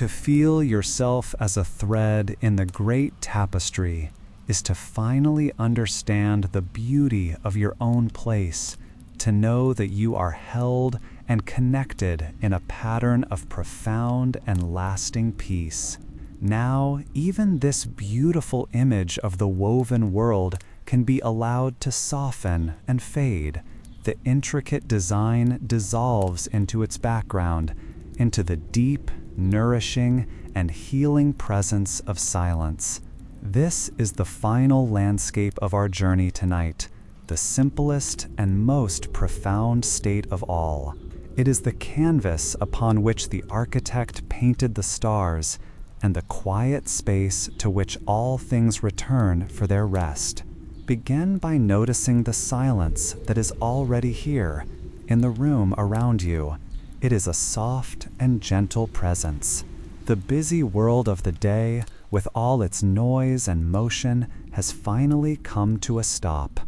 To feel yourself as a thread in the great tapestry is to finally understand the beauty of your own place, to know that you are held and connected in a pattern of profound and lasting peace. Now, even this beautiful image of the woven world can be allowed to soften and fade. The intricate design dissolves into its background, into the deep, nourishing, and healing presence of silence. This is the final landscape of our journey tonight, the simplest and most profound state of all. It is the canvas upon which the architect painted the stars, and the quiet space to which all things return for their rest. Begin by noticing the silence that is already here, in the room around you. It is a soft and gentle presence. The busy world of the day, with all its noise and motion, has finally come to a stop.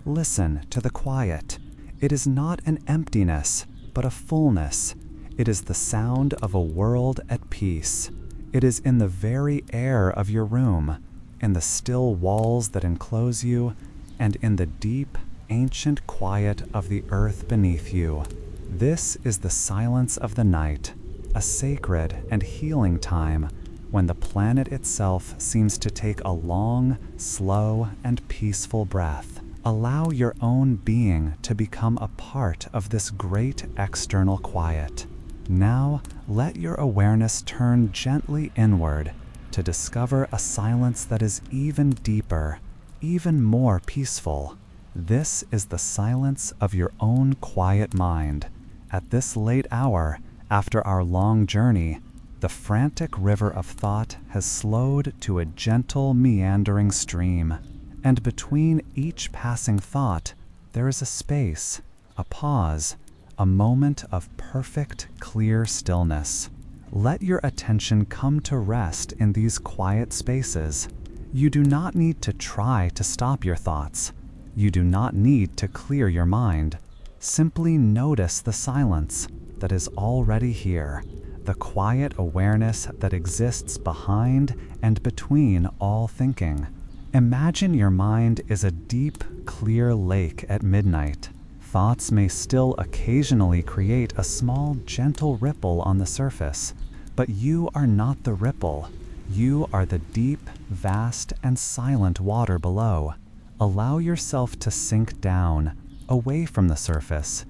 Listen to the quiet. It is not an emptiness, but a fullness. It is the sound of a world at peace. It is in the very air of your room, in the still walls that enclose you, and in the deep, ancient quiet of the earth beneath you. This is the silence of the night, a sacred and healing time when the planet itself seems to take a long, slow, and peaceful breath. Allow your own being to become a part of this great external quiet. Now, let your awareness turn gently inward to discover a silence that is even deeper, even more peaceful. This is the silence of your own quiet mind. At this late hour, after our long journey, the frantic river of thought has slowed to a gentle, meandering stream. And between each passing thought, there is a space, a pause, a moment of perfect, clear stillness. Let your attention come to rest in these quiet spaces. You do not need to try to stop your thoughts. You do not need to clear your mind. Simply notice the silence that is already here, the quiet awareness that exists behind and between all thinking. Imagine your mind is a deep, clear lake at midnight. Thoughts may still occasionally create a small, gentle ripple on the surface, but you are not the ripple. You are the deep, vast, and silent water below. Allow yourself to sink down, away from the surface,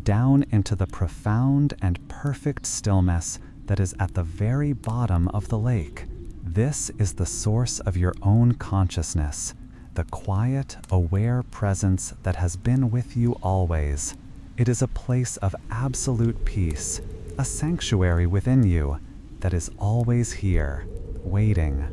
down into the profound and perfect stillness that is at the very bottom of the lake. This is the source of your own consciousness, the quiet, aware presence that has been with you always. It is a place of absolute peace, a sanctuary within you that is always here, waiting.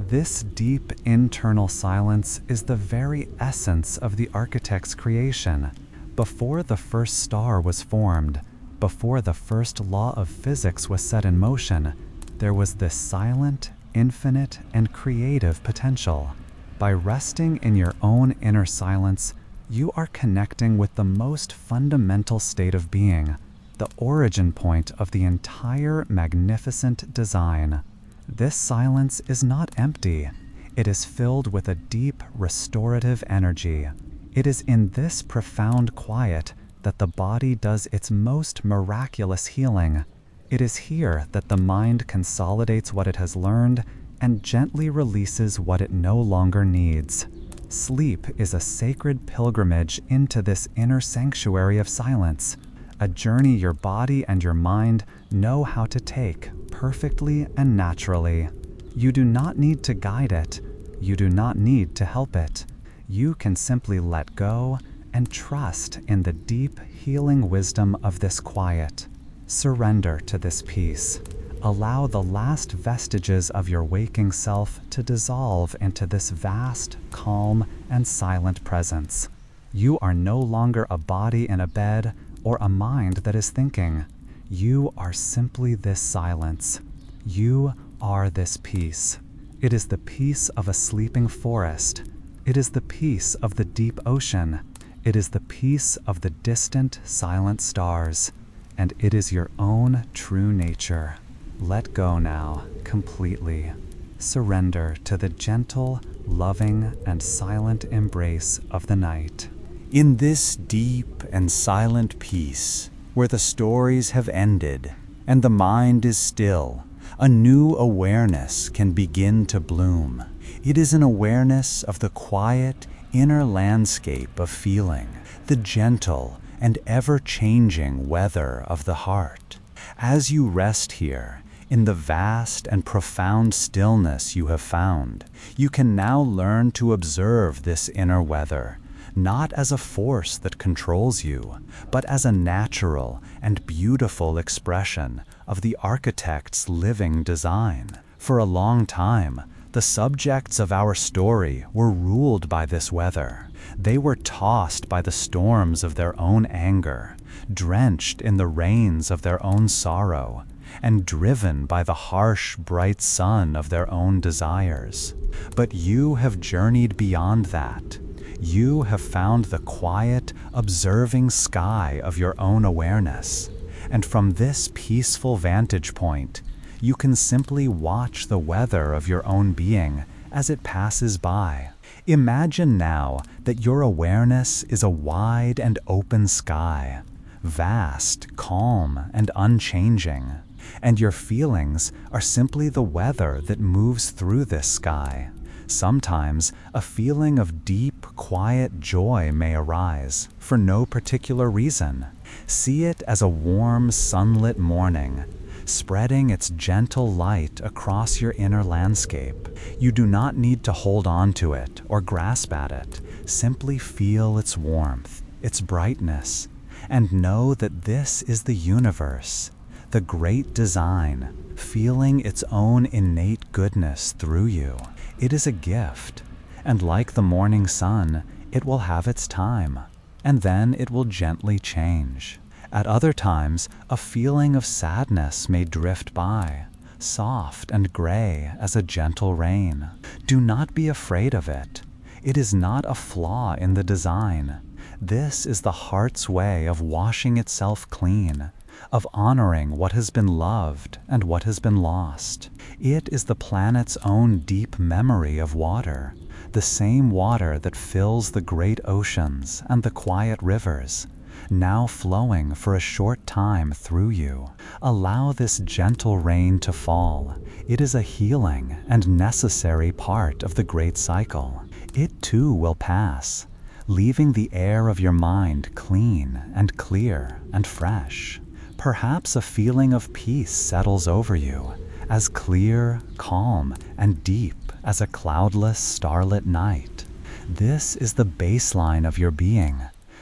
This deep internal silence is the very essence of the architect's creation. Before the first star was formed, before the first law of physics was set in motion, there was this silent, infinite, and creative potential. By resting in your own inner silence, you are connecting with the most fundamental state of being, the origin point of the entire magnificent design. This silence is not empty. It is filled with a deep, restorative energy. It is in this profound quiet that the body does its most miraculous healing. It is here that the mind consolidates what it has learned and gently releases what it no longer needs. Sleep is a sacred pilgrimage into this inner sanctuary of silence, a journey your body and your mind know how to take perfectly and naturally. You do not need to guide it. You do not need to help it. You can simply let go and trust in the deep, healing wisdom of this quiet. Surrender to this peace. Allow the last vestiges of your waking self to dissolve into this vast, calm, and silent presence. You are no longer a body in a bed or a mind that is thinking. You are simply this silence. You are this peace. It is the peace of a sleeping forest. It is the peace of the deep ocean. It is the peace of the distant, silent stars. And it is your own true nature. Let go now, completely. Surrender to the gentle, loving, and silent embrace of the night. In this deep and silent peace, where the stories have ended and the mind is still, a new awareness can begin to bloom. It is an awareness of the quiet, inner landscape of feeling, the gentle and ever-changing weather of the heart. As you rest here, in the vast and profound stillness you have found, you can now learn to observe this inner weather, not as a force that controls you, but as a natural and beautiful expression of the architect's living design. For a long time, the subjects of our story were ruled by this weather. They were tossed by the storms of their own anger, drenched in the rains of their own sorrow, and driven by the harsh, bright sun of their own desires. But you have journeyed beyond that. You have found the quiet, observing sky of your own awareness. And from this peaceful vantage point, you can simply watch the weather of your own being as it passes by. Imagine now that your awareness is a wide and open sky, vast, calm, and unchanging, and your feelings are simply the weather that moves through this sky. Sometimes a feeling of deep, quiet joy may arise for no particular reason. See it as a warm, sunlit morning, spreading its gentle light across your inner landscape. You do not need to hold on to it or grasp at it. Simply feel its warmth, its brightness, and know that this is the universe, the great design, feeling its own innate goodness through you. It is a gift, and like the morning sun, it will have its time, and then it will gently change. At other times, a feeling of sadness may drift by, soft and gray as a gentle rain. Do not be afraid of it. It is not a flaw in the design. This is the heart's way of washing itself clean, of honoring what has been loved and what has been lost. It is the planet's own deep memory of water, the same water that fills the great oceans and the quiet rivers, now flowing for a short time through you. Allow this gentle rain to fall. It is a healing and necessary part of the great cycle. It too will pass, leaving the air of your mind clean and clear and fresh. Perhaps a feeling of peace settles over you, as clear, calm, and deep as a cloudless, starlit night. This is the baseline of your being,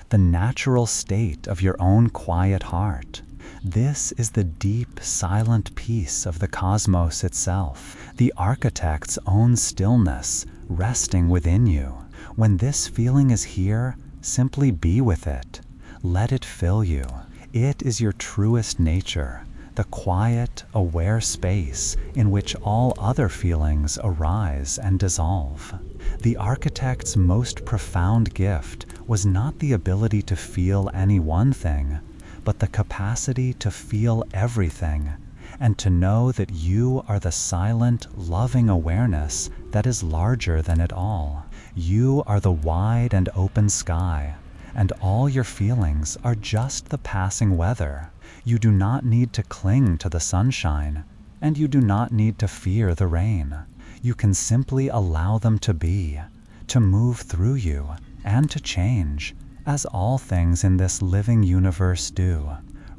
the natural state of your own quiet heart. This is the deep, silent peace of the cosmos itself, the architect's own stillness resting within you. When this feeling is here, simply be with it. Let it fill you. It is your truest nature, the quiet, aware space in which all other feelings arise and dissolve. The architect's most profound gift was not the ability to feel any one thing, but the capacity to feel everything, and to know that you are the silent, loving awareness that is larger than it all. You are the wide and open sky, and all your feelings are just the passing weather. You do not need to cling to the sunshine, and you do not need to fear the rain. You can simply allow them to be, to move through you, and to change, as all things in this living universe do.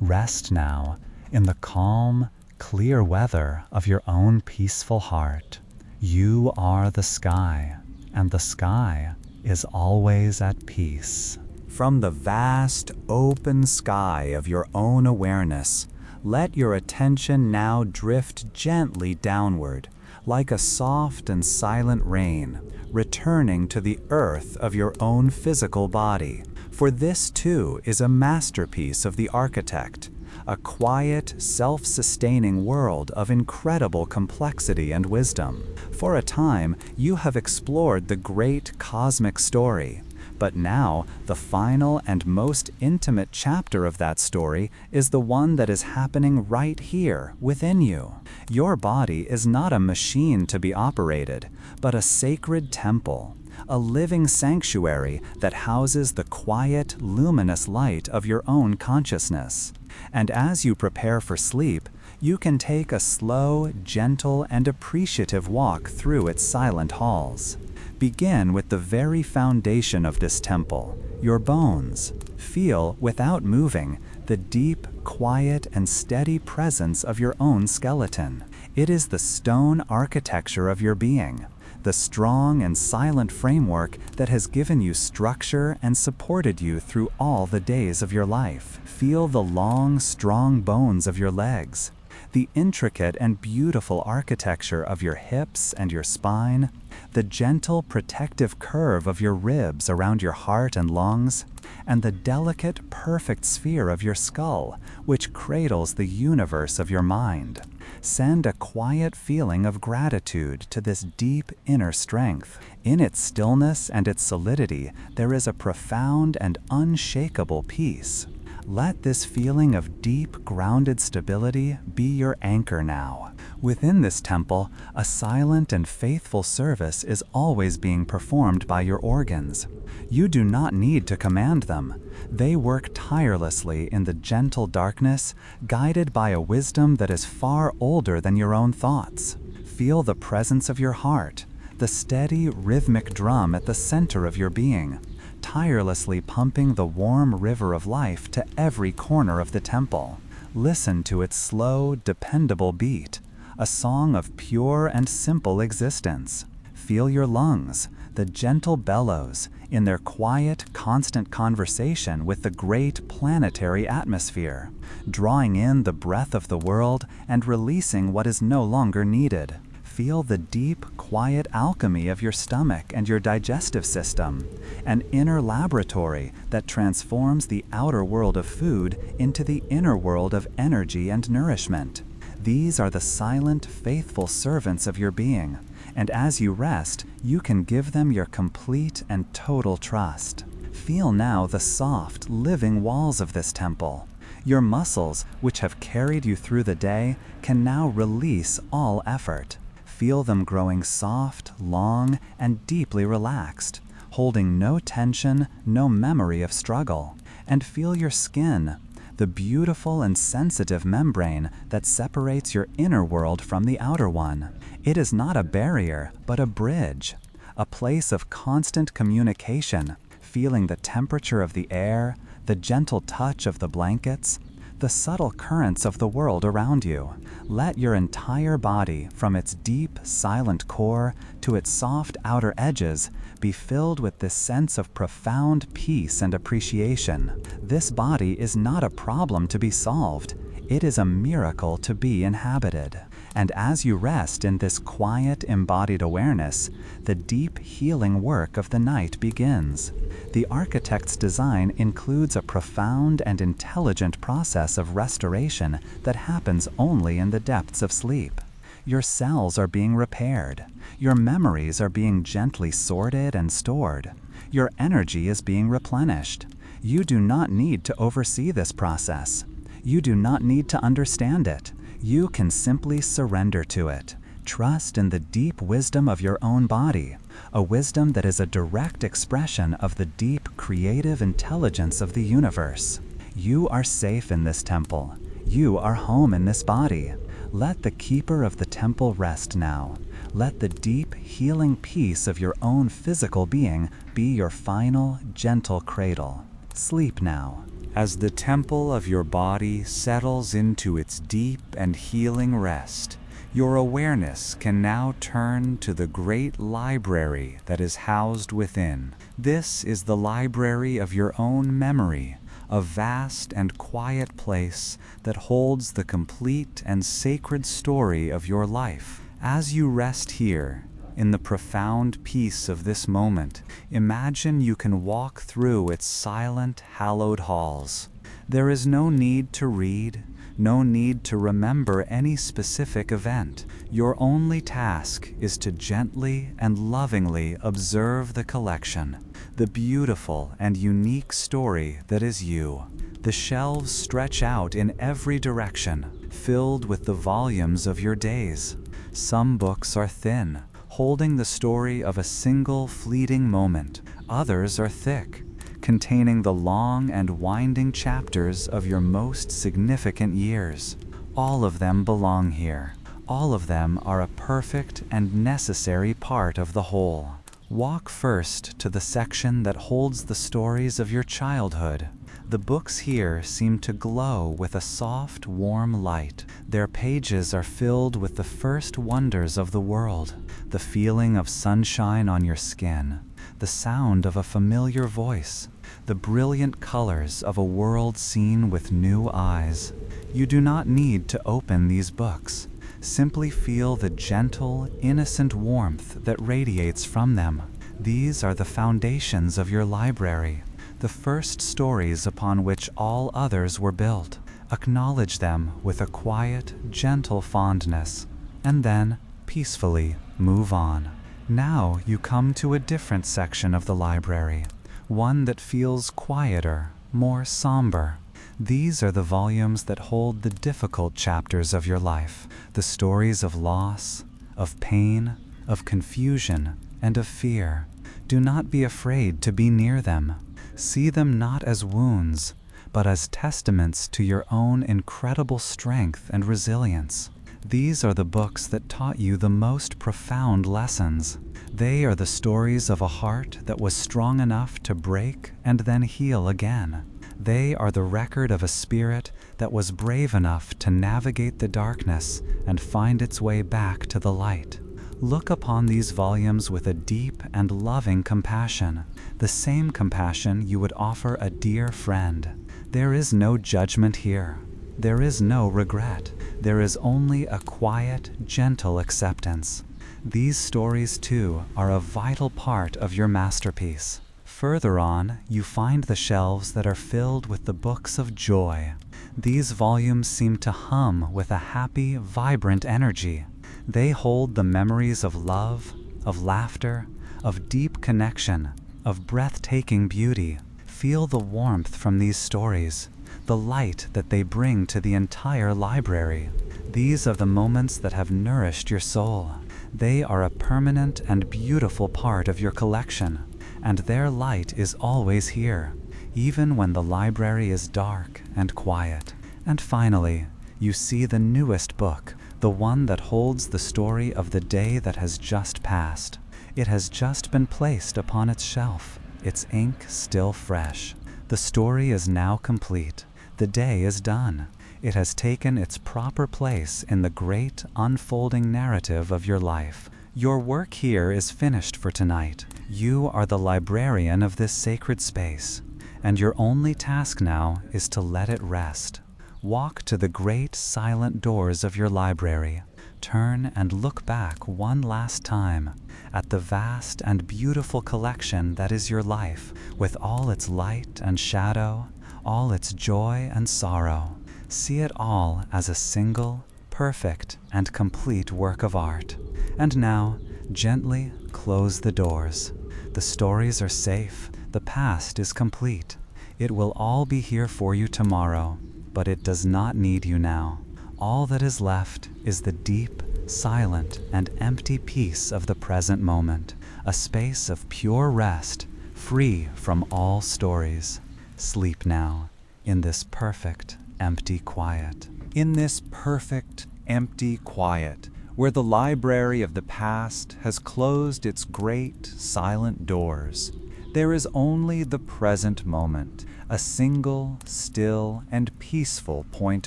Rest now in the calm, clear weather of your own peaceful heart. You are the sky, and the sky is always at peace. From the vast, open sky of your own awareness, let your attention now drift gently downward, like a soft and silent rain, returning to the earth of your own physical body. For this too is a masterpiece of the architect, a quiet, self-sustaining world of incredible complexity and wisdom. For a time, you have explored the great cosmic story, But now, the final and most intimate chapter of that story is the one that is happening right here, within you. Your body is not a machine to be operated, but a sacred temple, a living sanctuary that houses the quiet, luminous light of your own consciousness. And as you prepare for sleep, you can take a slow, gentle, and appreciative walk through its silent halls. Begin with the very foundation of this temple, your bones. Feel, without moving, the deep, quiet, and steady presence of your own skeleton. It is the stone architecture of your being, the strong and silent framework that has given you structure and supported you through all the days of your life. Feel the long, strong bones of your legs, the intricate and beautiful architecture of your hips and your spine, the gentle protective curve of your ribs around your heart and lungs, and the delicate, perfect sphere of your skull, which cradles the universe of your mind. Send a quiet feeling of gratitude to this deep inner strength. In its stillness and its solidity, there is a profound and unshakable peace. Let this feeling of deep, grounded stability be your anchor now. Within this temple, a silent and faithful service is always being performed by your organs. You do not need to command them. They work tirelessly in the gentle darkness, guided by a wisdom that is far older than your own thoughts. Feel the presence of your heart, the steady, rhythmic drum at the center of your being, tirelessly pumping the warm river of life to every corner of the temple. Listen to its slow, dependable beat, a song of pure and simple existence. Feel your lungs, the gentle bellows, in their quiet, constant conversation with the great planetary atmosphere, drawing in the breath of the world and releasing what is no longer needed. Feel the deep, quiet alchemy of your stomach and your digestive system, an inner laboratory that transforms the outer world of food into the inner world of energy and nourishment. These are the silent, faithful servants of your being, and as you rest, you can give them your complete and total trust. Feel now the soft, living walls of this temple. Your muscles, which have carried you through the day, can now release all effort. Feel them growing soft, long, and deeply relaxed, holding no tension, no memory of struggle. And feel your skin, the beautiful and sensitive membrane that separates your inner world from the outer one. It is not a barrier, but a bridge, a place of constant communication, feeling the temperature of the air, the gentle touch of the blankets, the subtle currents of the world around you. Let your entire body, from its deep, silent core to its soft outer edges, be filled with this sense of profound peace and appreciation. This body is not a problem to be solved. It is a miracle to be inhabited. And as you rest in this quiet, embodied awareness, the deep healing work of the night begins. The architect's design includes a profound and intelligent process of restoration that happens only in the depths of sleep. Your cells are being repaired. Your memories are being gently sorted and stored. Your energy is being replenished. You do not need to oversee this process. You do not need to understand it. You can simply surrender to it. Trust in the deep wisdom of your own body, a wisdom that is a direct expression of the deep creative intelligence of the universe. You are safe in this temple. You are home in this body. Let the keeper of the temple rest now. Let the deep, healing peace of your own physical being be your final, gentle cradle. Sleep now. As the temple of your body settles into its deep and healing rest, your awareness can now turn to the great library that is housed within. This is the library of your own memory, a vast and quiet place that holds the complete and sacred story of your life. As you rest here, in the profound peace of this moment, imagine you can walk through its silent, hallowed halls. There is no need to read, no need to remember any specific event. Your only task is to gently and lovingly observe the collection, the beautiful and unique story that is you. The shelves stretch out in every direction, filled with the volumes of your days. Some books are thin, holding the story of a single fleeting moment. Others are thick, containing the long and winding chapters of your most significant years. All of them belong here. All of them are a perfect and necessary part of the whole. Walk first to the section that holds the stories of your childhood. The books here seem to glow with a soft, warm light. Their pages are filled with the first wonders of the world, the feeling of sunshine on your skin, the sound of a familiar voice, the brilliant colors of a world seen with new eyes. You do not need to open these books. Simply feel the gentle, innocent warmth that radiates from them. These are the foundations of your library, the first stories upon which all others were built. Acknowledge them with a quiet, gentle fondness, and then, peacefully, move on. Now you come to a different section of the library, one that feels quieter, more somber. These are the volumes that hold the difficult chapters of your life, the stories of loss, of pain, of confusion, and of fear. Do not be afraid to be near them. See them not as wounds, but as testaments to your own incredible strength and resilience. These are the books that taught you the most profound lessons. They are the stories of a heart that was strong enough to break and then heal again. They are the record of a spirit that was brave enough to navigate the darkness and find its way back to the light. Look upon these volumes with a deep and loving compassion, the same compassion you would offer a dear friend. There is no judgment here. There is no regret. There is only a quiet, gentle acceptance. These stories, too, are a vital part of your masterpiece. Further on, you find the shelves that are filled with the books of joy. These volumes seem to hum with a happy, vibrant energy. They hold the memories of love, of laughter, of deep connection, of breathtaking beauty. Feel the warmth from these stories, the light that they bring to the entire library. These are the moments that have nourished your soul. They are a permanent and beautiful part of your collection, and their light is always here, even when the library is dark and quiet. And finally, you see the newest book, the one that holds the story of the day that has just passed. It has just been placed upon its shelf, its ink still fresh. The story is now complete. The day is done. It has taken its proper place in the great, unfolding narrative of your life. Your work here is finished for tonight. You are the librarian of this sacred space, and your only task now is to let it rest. Walk to the great, silent doors of your library. Turn and look back one last time at the vast and beautiful collection that is your life, with all its light and shadow, all its joy and sorrow. See it all as a single, perfect, and complete work of art. And now, gently close the doors. The stories are safe. The past is complete. It will all be here for you tomorrow, but it does not need you now. All that is left is the deep, silent, and empty peace of the present moment, a space of pure rest, free from all stories. Sleep now, in this perfect, empty quiet. In this perfect, empty quiet, where the library of the past has closed its great, silent doors, there is only the present moment, a single, still, and peaceful point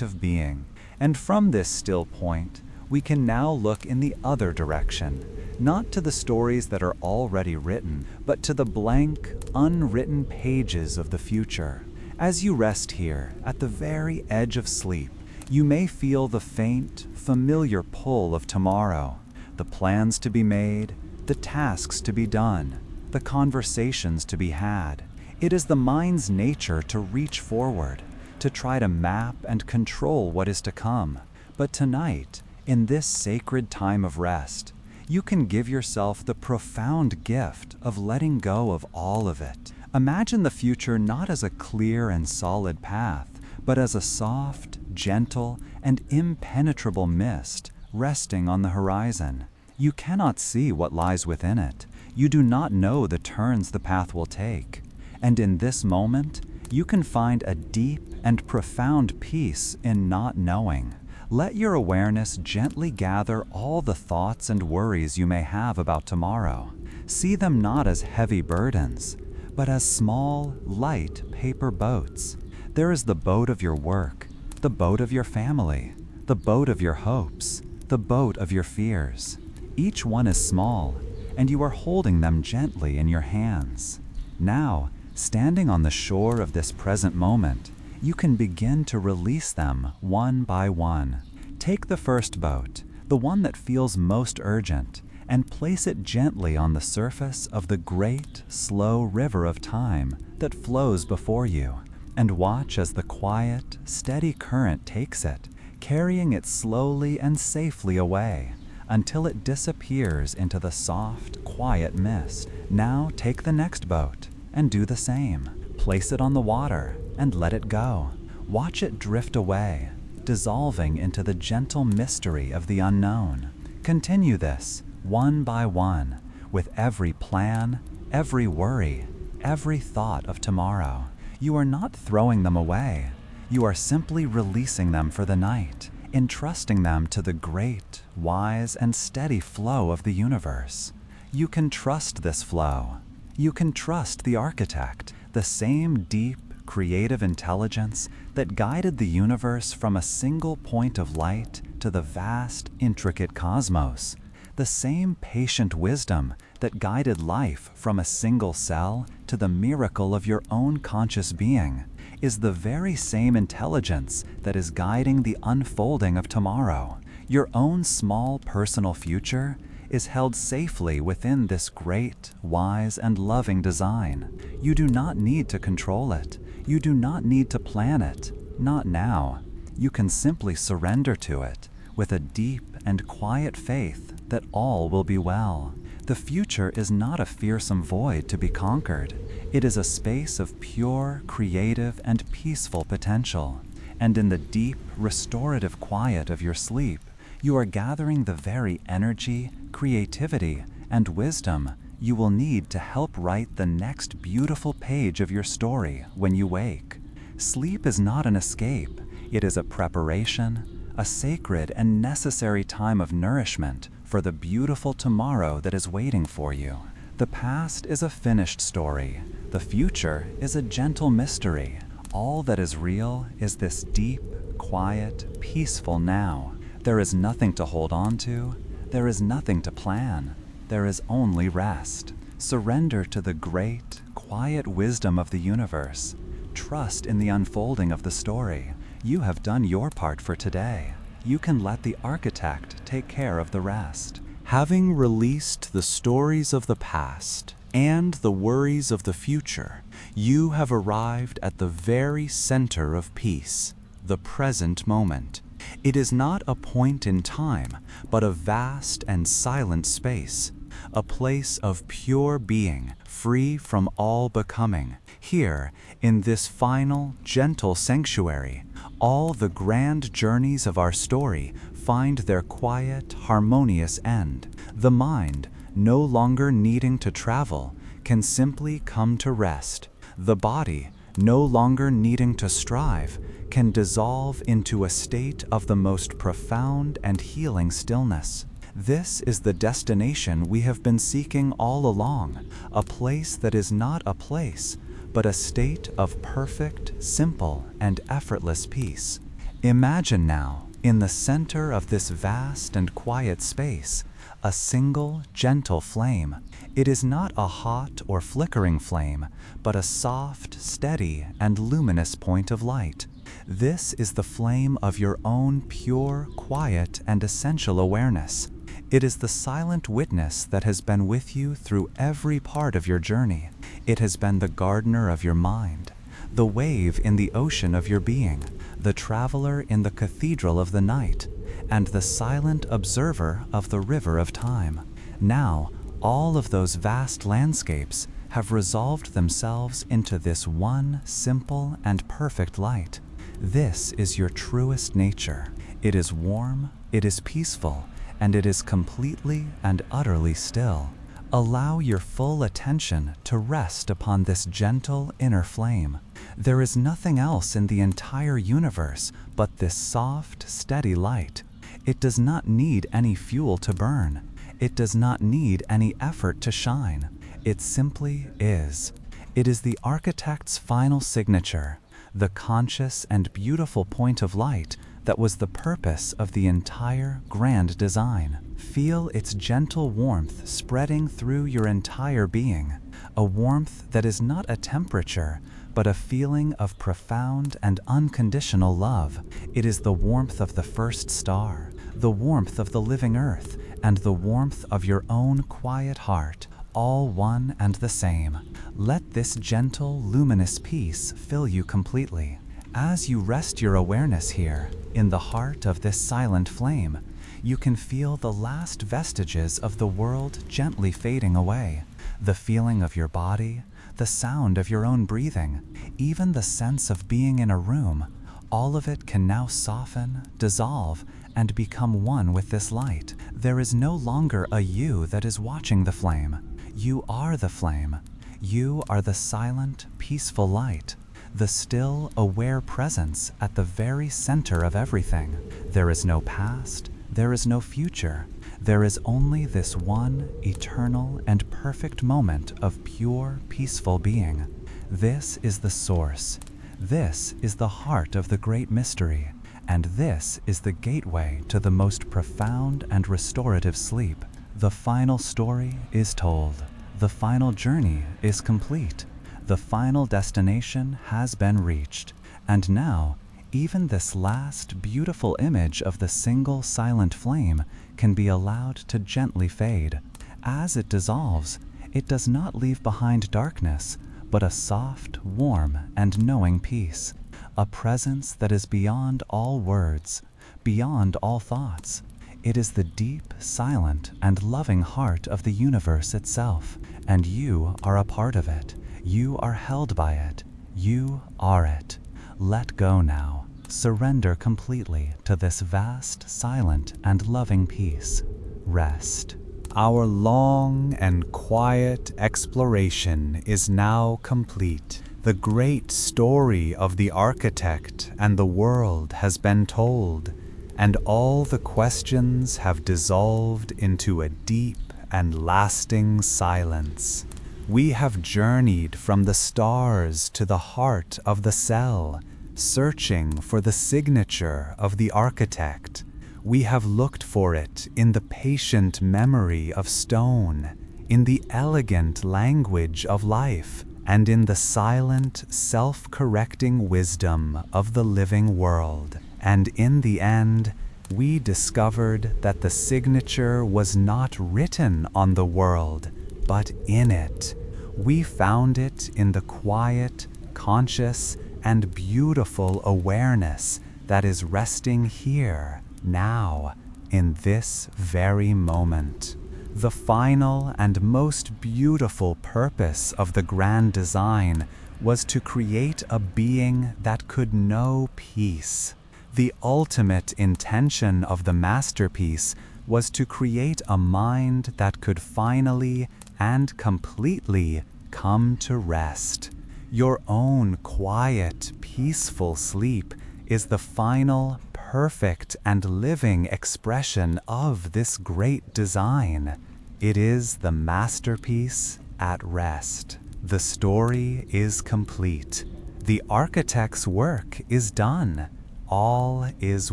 of being. And from this still point, we can now look in the other direction, not to the stories that are already written, but to the blank, unwritten pages of the future. As you rest here, at the very edge of sleep, you may feel the faint, familiar pull of tomorrow, the plans to be made, the tasks to be done, the conversations to be had. It is the mind's nature to reach forward, to try to map and control what is to come. But tonight, in this sacred time of rest, You can give yourself the profound gift of letting go of all of it. Imagine the future not as a clear and solid path, but as a soft, gentle, and impenetrable mist resting on the horizon. You cannot see what lies within it. You do not know the turns the path will take. And in this moment, you can find a deep and profound peace in not knowing. Let your awareness gently gather all the thoughts and worries you may have about tomorrow. See them not as heavy burdens, but as small, light paper boats. There is the boat of your work, the boat of your family, the boat of your hopes, the boat of your fears. Each one is small, and you are holding them gently in your hands. Now, standing on the shore of this present moment, you can begin to release them one by one. Take the first boat, the one that feels most urgent, and place it gently on the surface of the great, slow river of time that flows before you, and watch as the quiet, steady current takes it, carrying it slowly and safely away until it disappears into the soft, quiet mist. Now take the next boat and do the same. Place it on the water and let it go. Watch it drift away, dissolving into the gentle mystery of the unknown. Continue this, one by one, with every plan, every worry, every thought of tomorrow. You are not throwing them away. You are simply releasing them for the night, entrusting them to the great, wise, and steady flow of the universe. You can trust this flow. You can trust the architect, the same deep, creative intelligence that guided the universe from a single point of light to the vast, intricate cosmos. The same patient wisdom that guided life from a single cell to the miracle of your own conscious being is the very same intelligence that is guiding the unfolding of tomorrow. Your own small personal future is held safely within this great, wise, and loving design. You do not need to control it. You do not need to plan it. Not now. You can simply surrender to it with a deep and quiet faith that all will be well. The future is not a fearsome void to be conquered. It is a space of pure, creative, and peaceful potential. And in the deep, restorative quiet of your sleep, you are gathering the very energy, creativity, and wisdom you will need to help write the next beautiful page of your story when you wake. Sleep is not an escape. It is a preparation, a sacred and necessary time of nourishment for the beautiful tomorrow that is waiting for you. The past is a finished story. The future is a gentle mystery. All that is real is this deep, quiet, peaceful now. There is nothing to hold on to. There is nothing to plan. There is only rest. Surrender to the great, quiet wisdom of the universe. Trust in the unfolding of the story. You have done your part for today. You can let the architect take care of the rest. Having released the stories of the past and the worries of the future, you have arrived at the very center of peace, the present moment. It is not a point in time, but a vast and silent space, a place of pure being, free from all becoming. Here, in this final, gentle sanctuary, all the grand journeys of our story find their quiet, harmonious end. The mind, no longer needing to travel, can simply come to rest. The body, no longer needing to strive, can dissolve into a state of the most profound and healing stillness. This is the destination we have been seeking all along, a place that is not a place, but a state of perfect, simple, and effortless peace. Imagine now, in the center of this vast and quiet space, a single, gentle flame. It is not a hot or flickering flame, but a soft, steady, and luminous point of light. This is the flame of your own pure, quiet, and essential awareness. It is the silent witness that has been with you through every part of your journey. It has been the gardener of your mind, the wave in the ocean of your being, the traveler in the cathedral of the night, and the silent observer of the river of time. Now, all of those vast landscapes have resolved themselves into this one simple and perfect light. This is your truest nature. It is warm, it is peaceful, and it is completely and utterly still. Allow your full attention to rest upon this gentle inner flame. There is nothing else in the entire universe but this soft, steady light. It does not need any fuel to burn. It does not need any effort to shine. It simply is. It is the architect's final signature, the conscious and beautiful point of light that was the purpose of the entire grand design. Feel its gentle warmth spreading through your entire being, a warmth that is not a temperature, but a feeling of profound and unconditional love. It is the warmth of the first star, the warmth of the living earth, and the warmth of your own quiet heart, all one and the same. Let this gentle, luminous peace fill you completely. As you rest your awareness here, in the heart of this silent flame, you can feel the last vestiges of the world gently fading away. The feeling of your body, the sound of your own breathing, even the sense of being in a room, all of it can now soften, dissolve, and become one with this light. There is no longer a you that is watching the flame. You are the flame. You are the silent, peaceful light, the still, aware presence at the very center of everything. There is no past, there is no future. There is only this one eternal and perfect moment of pure, peaceful being. This is the source. This is the heart of the great mystery. And this is the gateway to the most profound and restorative sleep. The final story is told. The final journey is complete. The final destination has been reached. And now, even this last beautiful image of the single silent flame can be allowed to gently fade. As it dissolves, it does not leave behind darkness, but a soft, warm, and knowing peace. A presence that is beyond all words, beyond all thoughts. It is the deep, silent, and loving heart of the universe itself, and you are a part of it. You are held by it. You are it. Let go now. Surrender completely to this vast, silent, and loving peace. Rest. Our long and quiet exploration is now complete. The great story of the architect and the world has been told, and all the questions have dissolved into a deep and lasting silence. We have journeyed from the stars to the heart of the cell, searching for the signature of the architect. We have looked for it in the patient memory of stone, in the elegant language of life, and in the silent, self-correcting wisdom of the living world. And in the end, we discovered that the signature was not written on the world, but in it. We found it in the quiet, conscious, and beautiful awareness that is resting here, now, in this very moment. The final and most beautiful purpose of the grand design was to create a being that could know peace. The ultimate intention of the masterpiece was to create a mind that could finally and completely come to rest. Your own quiet, peaceful sleep is the final, perfect, and living expression of this great design. It is the masterpiece at rest. The story is complete. The architect's work is done. All is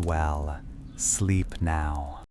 well. Sleep now.